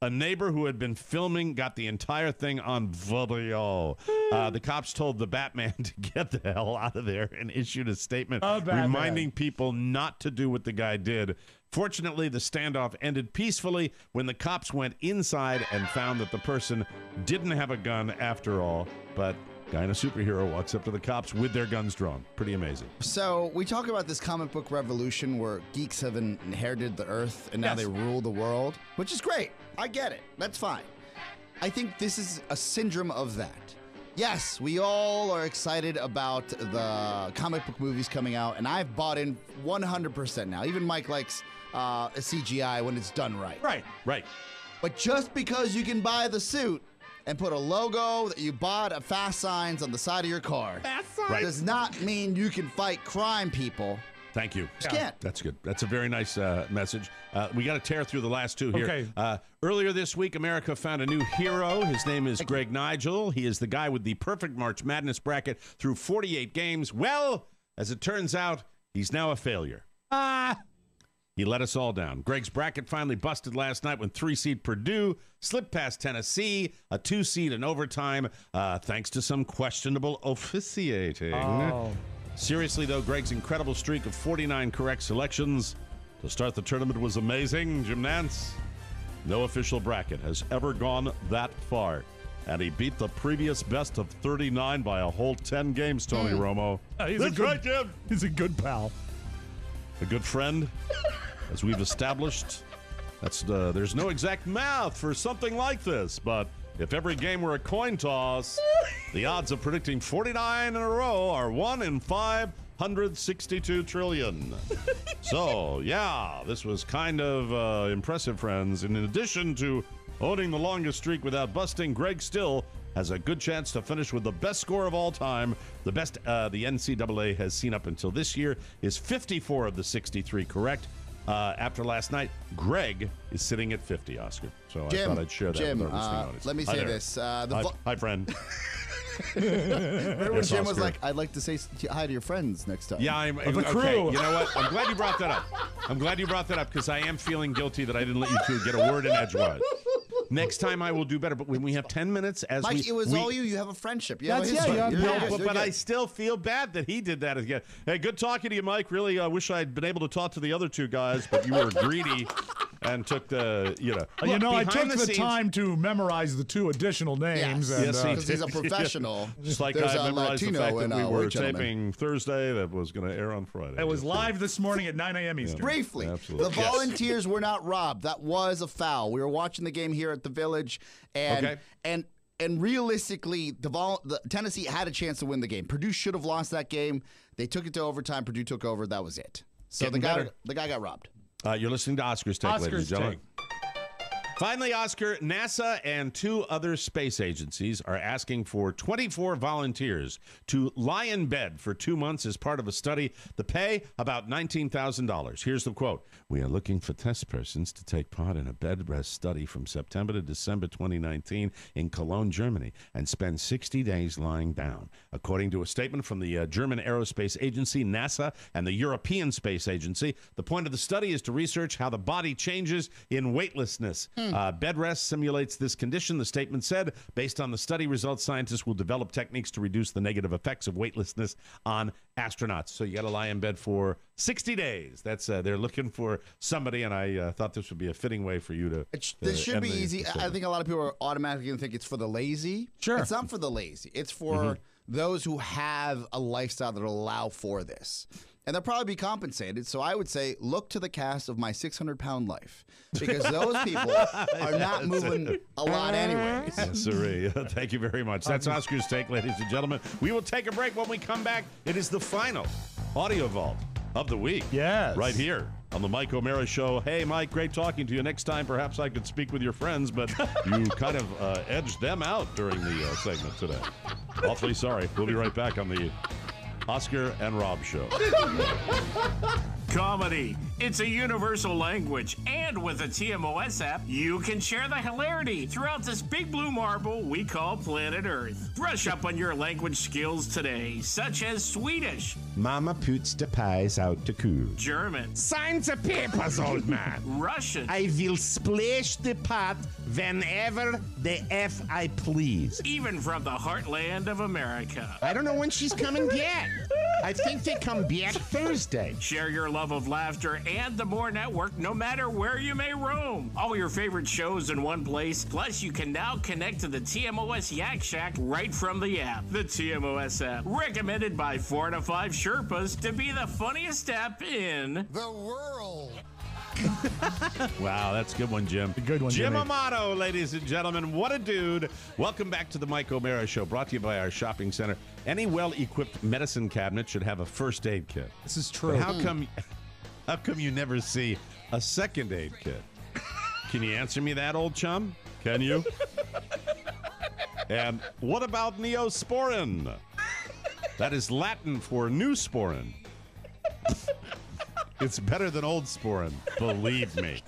A neighbor who had been filming got the entire thing on video. The cops told the Batman to get the hell out of there and issued a statement reminding people not to do what the guy did. Fortunately, the standoff ended peacefully when the cops went inside and found that the person didn't have a gun after all. But guy in a superhero walks up to the cops with their guns drawn. Pretty amazing. So we talk about this comic book revolution where geeks have inherited the earth and now they rule the world, which is great. I get it. That's fine. I think this is a syndrome of that. Yes, we all are excited about the comic book movies coming out, and I've bought in 100% now. Even Mike likes a CGI when it's done right. Right. But just because you can buy the suit and put a logo that you bought at fast signs on the side of your car does not mean you can fight crime, people. Thank you. Just can't. That's good. That's a very nice message. We got to tear through the last two here. Okay. Earlier this week, America found a new hero. His name is Greg Nigel. He is the guy with the perfect March Madness bracket through 48 games. Well, as it turns out, he's now a failure. He let us all down. Greg's bracket finally busted last night when 3-seed Purdue slipped past Tennessee, a 2-seed in overtime, thanks to some questionable officiating. Seriously, though, Greg's incredible streak of 49 correct selections to start the tournament was amazing. Jim Nantz, no official bracket has ever gone that far. And he beat the previous best of 39 by a whole 10 games, Tony Romo. That's right, Jim. He's a good pal. A good friend, as we've established. There's no exact math for something like this, but if every game were a coin toss, the odds of predicting 49 in a row are 1 in 562 trillion. So, yeah, this was kind of impressive, friends. And in addition to owning the longest streak without busting, Greg still has a good chance to finish with the best score of all time. The best the NCAA has seen up until this year is 54 of the 63 correct. After last night, Greg is sitting at 50, Oscar. So I thought I'd share that with our listening audience. Let me say this. Hi, friend. Remember when Jim was like, I'd like to say hi to your friends next time. Yeah, I'm the crew. Okay, you know what? I'm glad you brought that up. Because I am feeling guilty that I didn't let you two get a word in edgewise. Next time I will do better. But when we have 10 minutes, Mike, it was all you. You have a friendship. You have a history. But I still feel bad that he did that again. Hey, good talking to you, Mike. Really, I wish I'd been able to talk to the other two guys, but you were greedy and took the, I took the time to memorize the two additional names. Yes, because he's a professional. Just like I memorized the fact that we were taping Thursday that was going to air on Friday. It was live this morning at 9 a.m. Eastern. Briefly, the Volunteers were not robbed. That was a foul. We were watching the game here at the Village, and realistically, the Tennessee had a chance to win the game. Purdue should have lost that game. They took it to overtime. Purdue took over. That was it. So the guy got robbed. You're listening to Oscar's Take, ladies and gentlemen. Finally, Oscar, NASA and 2 other space agencies are asking for 24 volunteers to lie in bed for 2 months as part of a study. The pay, about $19,000. Here's the quote. We are looking for test persons to take part in a bed rest study from September to December 2019 in Cologne, Germany, and spend 60 days lying down. According to a statement from the German Aerospace Agency, NASA, and the European Space Agency, the point of the study is to research how the body changes in weightlessness. Bed rest simulates this condition, the statement said. Based on the study results, scientists will develop techniques to reduce the negative effects of weightlessness on astronauts. So you got to lie in bed for 60 days. That's they're looking for somebody, and I thought this would be a fitting way for you to. This should be easy. I think a lot of people are automatically going to think it's for the lazy. Sure. It's not for the lazy. It's for those who have a lifestyle that will allow for this. And they'll probably be compensated. So I would say, look to the cast of My 600-Pound Life, because those people are not moving a lot anyways. Yes, sirree. Thank you very much. That's Oscar's Take, ladies and gentlemen. We will take a break. When we come back, it is the final Audio Vault of the week. Yes. Right here on the Mike O'Mara Show. Hey, Mike, great talking to you. Next time, perhaps I could speak with your friends, but you kind of edged them out during the segment today. Awfully sorry. We'll be right back on the Oscar and Rob Show. Comedy. It's a universal language, and with a TMOS app, you can share the hilarity throughout this big blue marble we call planet Earth. Brush up on your language skills today, such as Swedish. Mama puts the pies out to cool. German. Sign the papers, old man. Russian. I will splash the pot whenever the F I please. Even from the heartland of America. I don't know when she's coming back. I think they come back Thursday. Share your love of laughter and the More Network no matter where you may roam. All your favorite shows in one place. Plus, you can now connect to the TMOS Yak Shack right from the app. The TMOS app. Recommended by 4 to 5 Sherpas to be the funniest app in the world. Wow, that's a good one, Jim. A good one, Jim Jimmy. Amato, ladies and gentlemen. What a dude. Welcome back to the Mike O'Mara Show, brought to you by our shopping center. Any well-equipped medicine cabinet should have a first aid kit. This is true. But how come you never see a second aid kit? Can you answer me that, old chum? Can you? And what about Neosporin? That is Latin for new sporin. It's better than old sporin, believe me.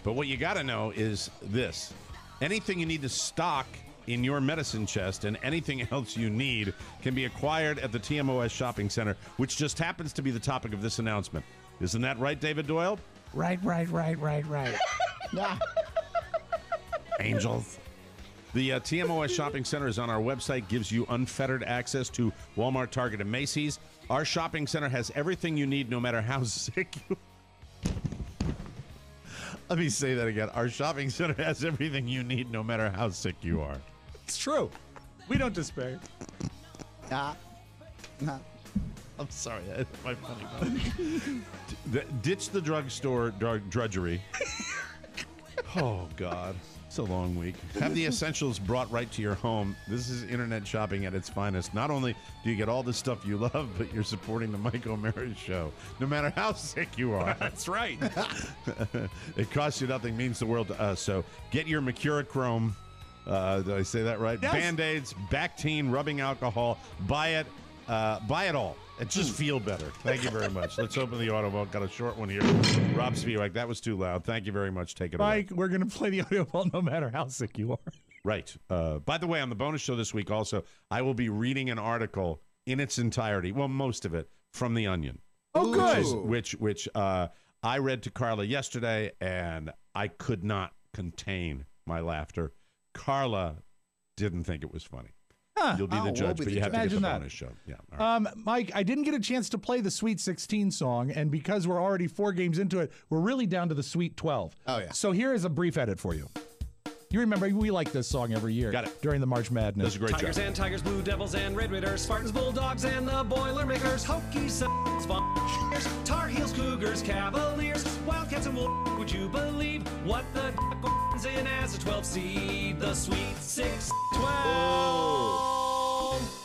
But what you got to know is this. Anything you need to stock in your medicine chest and anything else you need can be acquired at the TMOS Shopping Center, which just happens to be the topic of this announcement. Isn't that right, David Doyle? Right. Angels. The TMOS Shopping Center is on our website, gives you unfettered access to Walmart, Target, and Macy's. Our shopping center has everything you need, no matter how sick you are. Let me say that again. Our shopping center has everything you need, no matter how sick you are. It's true. We don't despair. I'm sorry. That's my funny moment. Ditch the drugstore drudgery. Oh, God. It's a long week. Have the essentials brought right to your home. This is internet shopping at its finest. Not only do you get all the stuff you love, but you're supporting the Mike O'Mara Show, no matter how sick you are. That's right. It costs you nothing, means the world to us. So get your Mercurochrome. Did I say that right? Yes. Band-Aids, Bactine, rubbing alcohol. Buy it. Buy it all. And just feel better. Thank you very much. Let's open the audio vault. Got a short one here. Rob Spiewak, that was too loud. Thank you very much. Take it away. Mike, we're going to play the audio vault no matter how sick you are. Right. By the way, on the bonus show this week also, I will be reading an article in its entirety, well, most of it, from The Onion. Oh, good. Which I read to Carla yesterday, and I could not contain my laughter. Carla didn't think it was funny. You'll be the judge, but you have to get the bonus show. Yeah. All right. Mike, I didn't get a chance to play the Sweet 16 song, and because we're already 4 games into it, we're really down to the Sweet 12. Oh, yeah. So here is a brief edit for you. You remember, we like this song every year. Got it. During the March Madness. That's a great Tigers job. and Tigers, Blue Devils and Red Raiders, Spartans, Bulldogs, and the Boilermakers, Hokies, Volunteers, Tar Heels, Cougars, Cavaliers, Wildcats, and Wolves. Would you believe what the wins in as a 12 seed? The Sweet 6-12.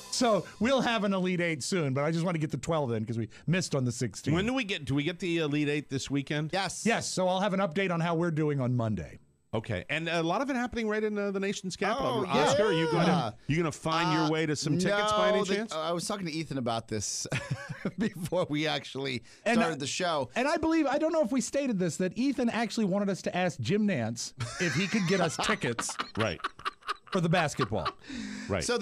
So we'll have an Elite 8 soon, but I just want to get the 12 in because we missed on the 16. When do we get the Elite 8 this weekend? Yes. Yes, so I'll have an update on how we're doing on Monday. Okay, and a lot of it happening right in the nation's capital. Oh, yeah. Oscar, are you going to find your way to some tickets by any chance? I was talking to Ethan about this before we actually started the show. And I don't know if we stated this, that Ethan actually wanted us to ask Jim Nantz if he could get us tickets. Right. For the basketball. Right. So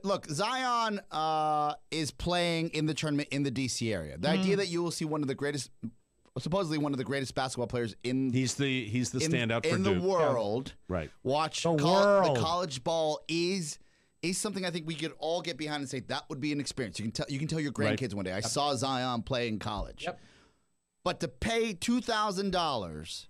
look, Zion is playing in the tournament in the DC area. The idea that you will see supposedly one of the greatest basketball players in he's the standout for in Duke. the world. Yeah. Right. Watch the college ball is something I think we could all get behind and say that would be an experience. You can tell your grandkids one day I saw Zion play in college. Yep. But to pay $2,000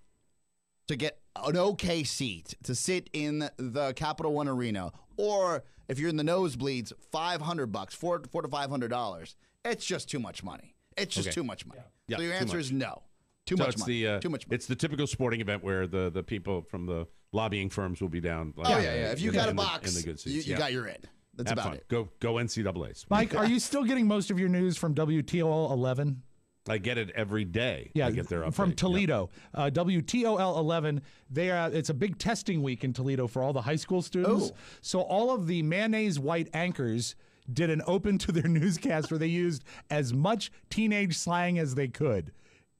to get an okay seat to sit in the Capital One Arena, or if you're in the nosebleeds, $500, $400 to $500. It's just too much money. It's just too much money. Yeah. So your answer is no. Too So much it's money. Too much money. It's the typical sporting event where the people from the lobbying firms will be down. If you got a box, in the good seats. you got your in. That's Have about fun. it. Go NCAAs. Mike, are you still getting most of your news from WTOL 11? I get it every day. Yeah, I get their update. from Toledo. WTOL 11, it's a big testing week in Toledo for all the high school students. Oh. So all of the mayonnaise white anchors did an open to their newscast where they used as much teenage slang as they could.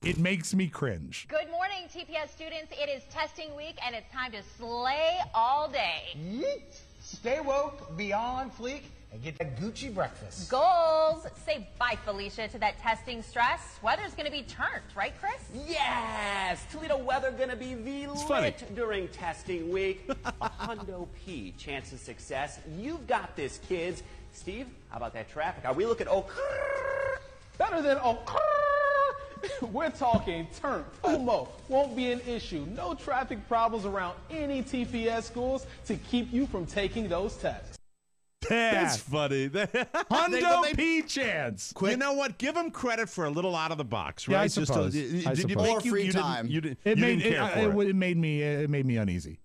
It makes me cringe. Good morning, TPS students. It is testing week, and it's time to slay all day. Yeet. Stay woke, be on fleek, and get that Gucci breakfast. Goals. Say bye, Felicia, to that testing stress. Weather's going to be turned, right, Chris? Yes! Toledo weather going to be lit during testing week. A hundo P chance of success. You've got this, kids. Steve, how about that traffic? Are we looking better than we're talking turn. FOMO won't be an issue. No traffic problems around any TPS schools to keep you from taking those tests. That's funny. Hundo P chance. You know what? Give them credit for a little out of the box, right? Yeah, I suppose. Did you make free time? It made me uneasy.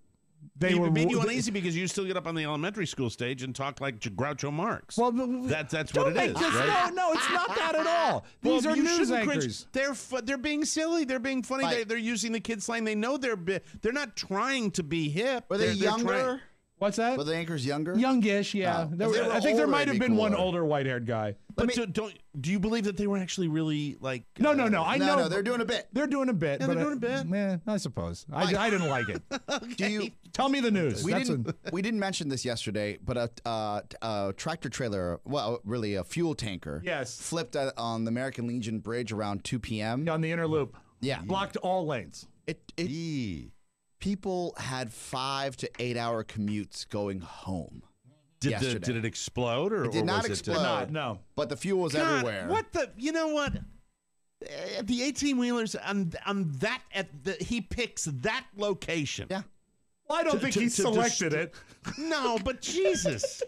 It made you uneasy because you still get up on the elementary school stage and talk like Groucho Marx. Well, that's what it is, right? No, it's not that at all. These are news anchors. They're being silly. They're being funny. Right. They're using the kid slang. They know they're not trying to be hip. Were they younger? What's that? Were the anchors younger? Youngish, yeah. I think there might have been one older white-haired guy. But do you believe that they were actually really like? No. I know. No, they're doing a bit. They're doing a bit. Yeah, they're doing a bit. Yeah, I suppose. I didn't like it. Okay. Tell me the news. We didn't mention this yesterday, but a tractor trailer, well, really a fuel tanker, flipped on the American Legion Bridge around 2 p.m. on the inner loop. Yeah, blocked all lanes. People had 5 to 8 hour commutes going home. Did it explode or it did not was explode? No. But the fuel was everywhere. You know what? The 18-wheelers he picks that location. Yeah. Well, I don't think he selected it. No, but Jesus.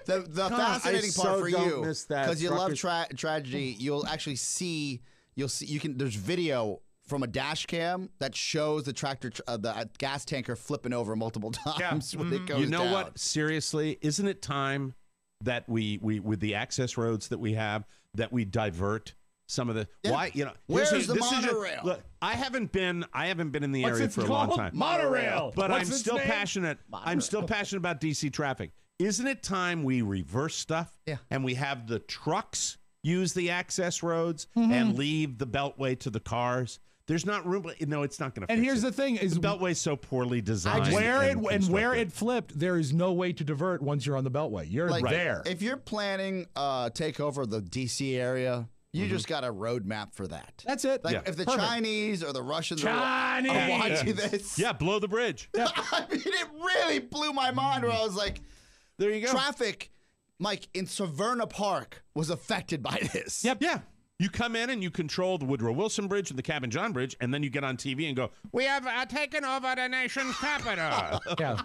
The fascinating part for you, because you love tragedy, you'll actually see. There's video from a dash cam that shows the the gas tanker flipping over multiple times when it goes down. What? Seriously, isn't it time that we with the access roads that we have, that we divert some of the why? Where's the monorail? Look, I haven't been in the area for a long time. Monorail. But I'm still passionate. I'm still passionate about DC traffic. Isn't it time we reverse stuff? Yeah. And we have the trucks use the access roads and leave the beltway to the cars. There's not room. No, it's not going to. And here's the thing: is the beltway's so poorly designed. Where it flipped, there is no way to divert once you're on the beltway. You're there. If you're planning takeover of the DC area, you just got a roadmap for that. That's it. If the Chinese or the Russians are watching this, blow the bridge. Yeah. I mean, it really blew my mind. Where I was like, "There you go." Traffic, Mike, in Severna Park was affected by this. Yep. Yeah. You come in and you control the Woodrow Wilson Bridge and the Cabin John Bridge, and then you get on TV and go, "We have taken over the nation's capital." Yeah,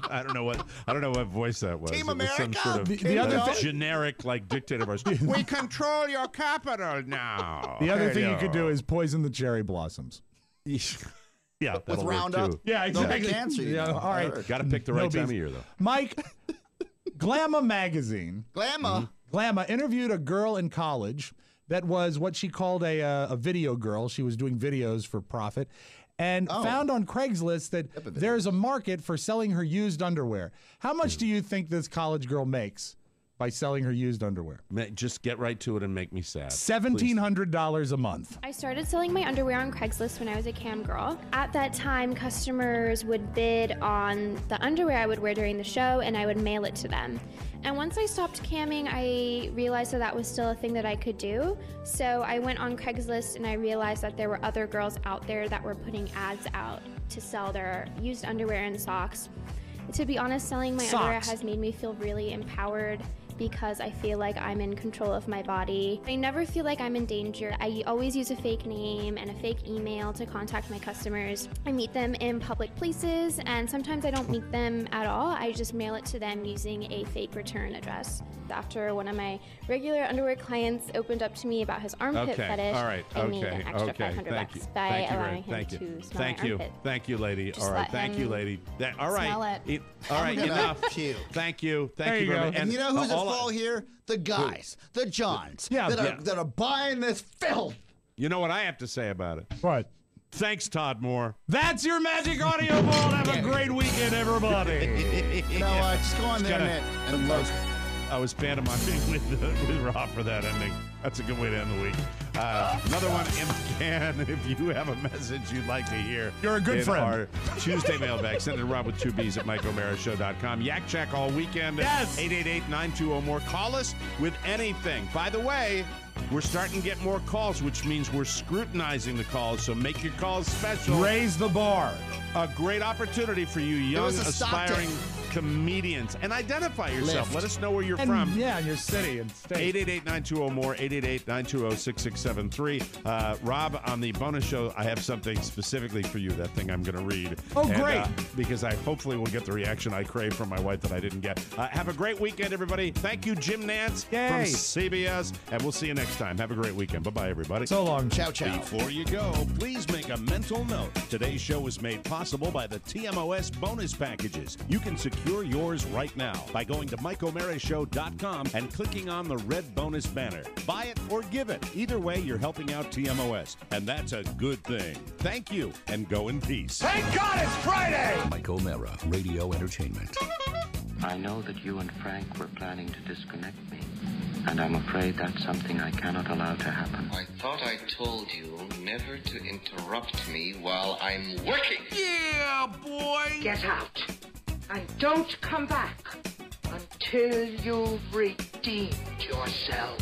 I don't know what voice that was. Team It was America. some sort of the other generic dictator voice. We control your capital now. The other thing you could do is poison the cherry blossoms. Yeah, with Roundup. too. Yeah, exactly. No, cancer. Yeah, all right. Got to pick the right time of year, though. Mike, Glamour magazine. Glamour interviewed a girl in college that was what she called a video girl. She was doing videos for profit, and found on Craigslist that there's a market for selling her used underwear. How much do you think this college girl makes by selling her used underwear? Just get right to it and make me sad. $1,700 a month. I started selling my underwear on Craigslist when I was a cam girl. At that time, customers would bid on the underwear I would wear during the show, and I would mail it to them. And once I stopped camming, I realized that was still a thing that I could do. So I went on Craigslist and I realized that there were other girls out there that were putting ads out to sell their used underwear and socks. To be honest, selling my underwear has made me feel really empowered because I feel like I'm in control of my body. I never feel like I'm in danger. I always use a fake name and a fake email to contact my customers. I meet them in public places, and sometimes I don't meet them at all. I just mail it to them using a fake return address. After one of my regular underwear clients opened up to me about his armpit fetish, I made an extra $500 by allowing him to smell my armpit. Thank you, lady. Just all right, let thank you, him lady. All right. smell it. All right, enough. Thank you. Thank you. And you know who's at fault here? The guys, the Johns, that are buying this filth. You know what I have to say about it? What? Thanks, Todd Moore. That's your magic audio ball. Have a great weekend, everybody. You know what? Just go on the internet and look. I was pantomiming with Rob for that ending. That's a good way to end the week. Another one in the can. If you have a message you'd like to hear, you're a good friend. Our Tuesday mailbag. Send it to Rob with 2 B's at MikeO'MaraShow.com. Yak Shack all weekend. Yes. 888-920-MORE. Call us with anything. By the way, we're starting to get more calls, which means we're scrutinizing the calls, so make your calls special. Raise the bar. A great opportunity for you young, aspiring comedians. And identify yourself. Let us know where you're from. Yeah, in your city and state. 888-920-MORE, 888-920-6673. Rob, on the bonus show, I have something specifically for you, that thing I'm going to read. Oh, great. Because I hopefully will get the reaction I crave from my wife that I didn't get. Have a great weekend, everybody. Thank you, Jim Nantz from CBS, and we'll see you next time. Have a great weekend. Bye-bye, everybody. So long. Ciao, ciao. Before you go, please make a mental note. Today's show was made possible by the TMOS bonus packages. You can secure yours right now by going to MikeO'MaraShow.com and clicking on the red bonus banner. Buy it or give it. Either way, you're helping out TMOS, and that's a good thing. Thank you, and go in peace. Thank God it's Friday! Mike O'Mara, Radio Entertainment. I know that you and Frank were planning to disconnect me, and I'm afraid that's something I cannot allow to happen. I thought I told you never to interrupt me while I'm working. Yeah, boy! Get out, and don't come back until you've redeemed yourself.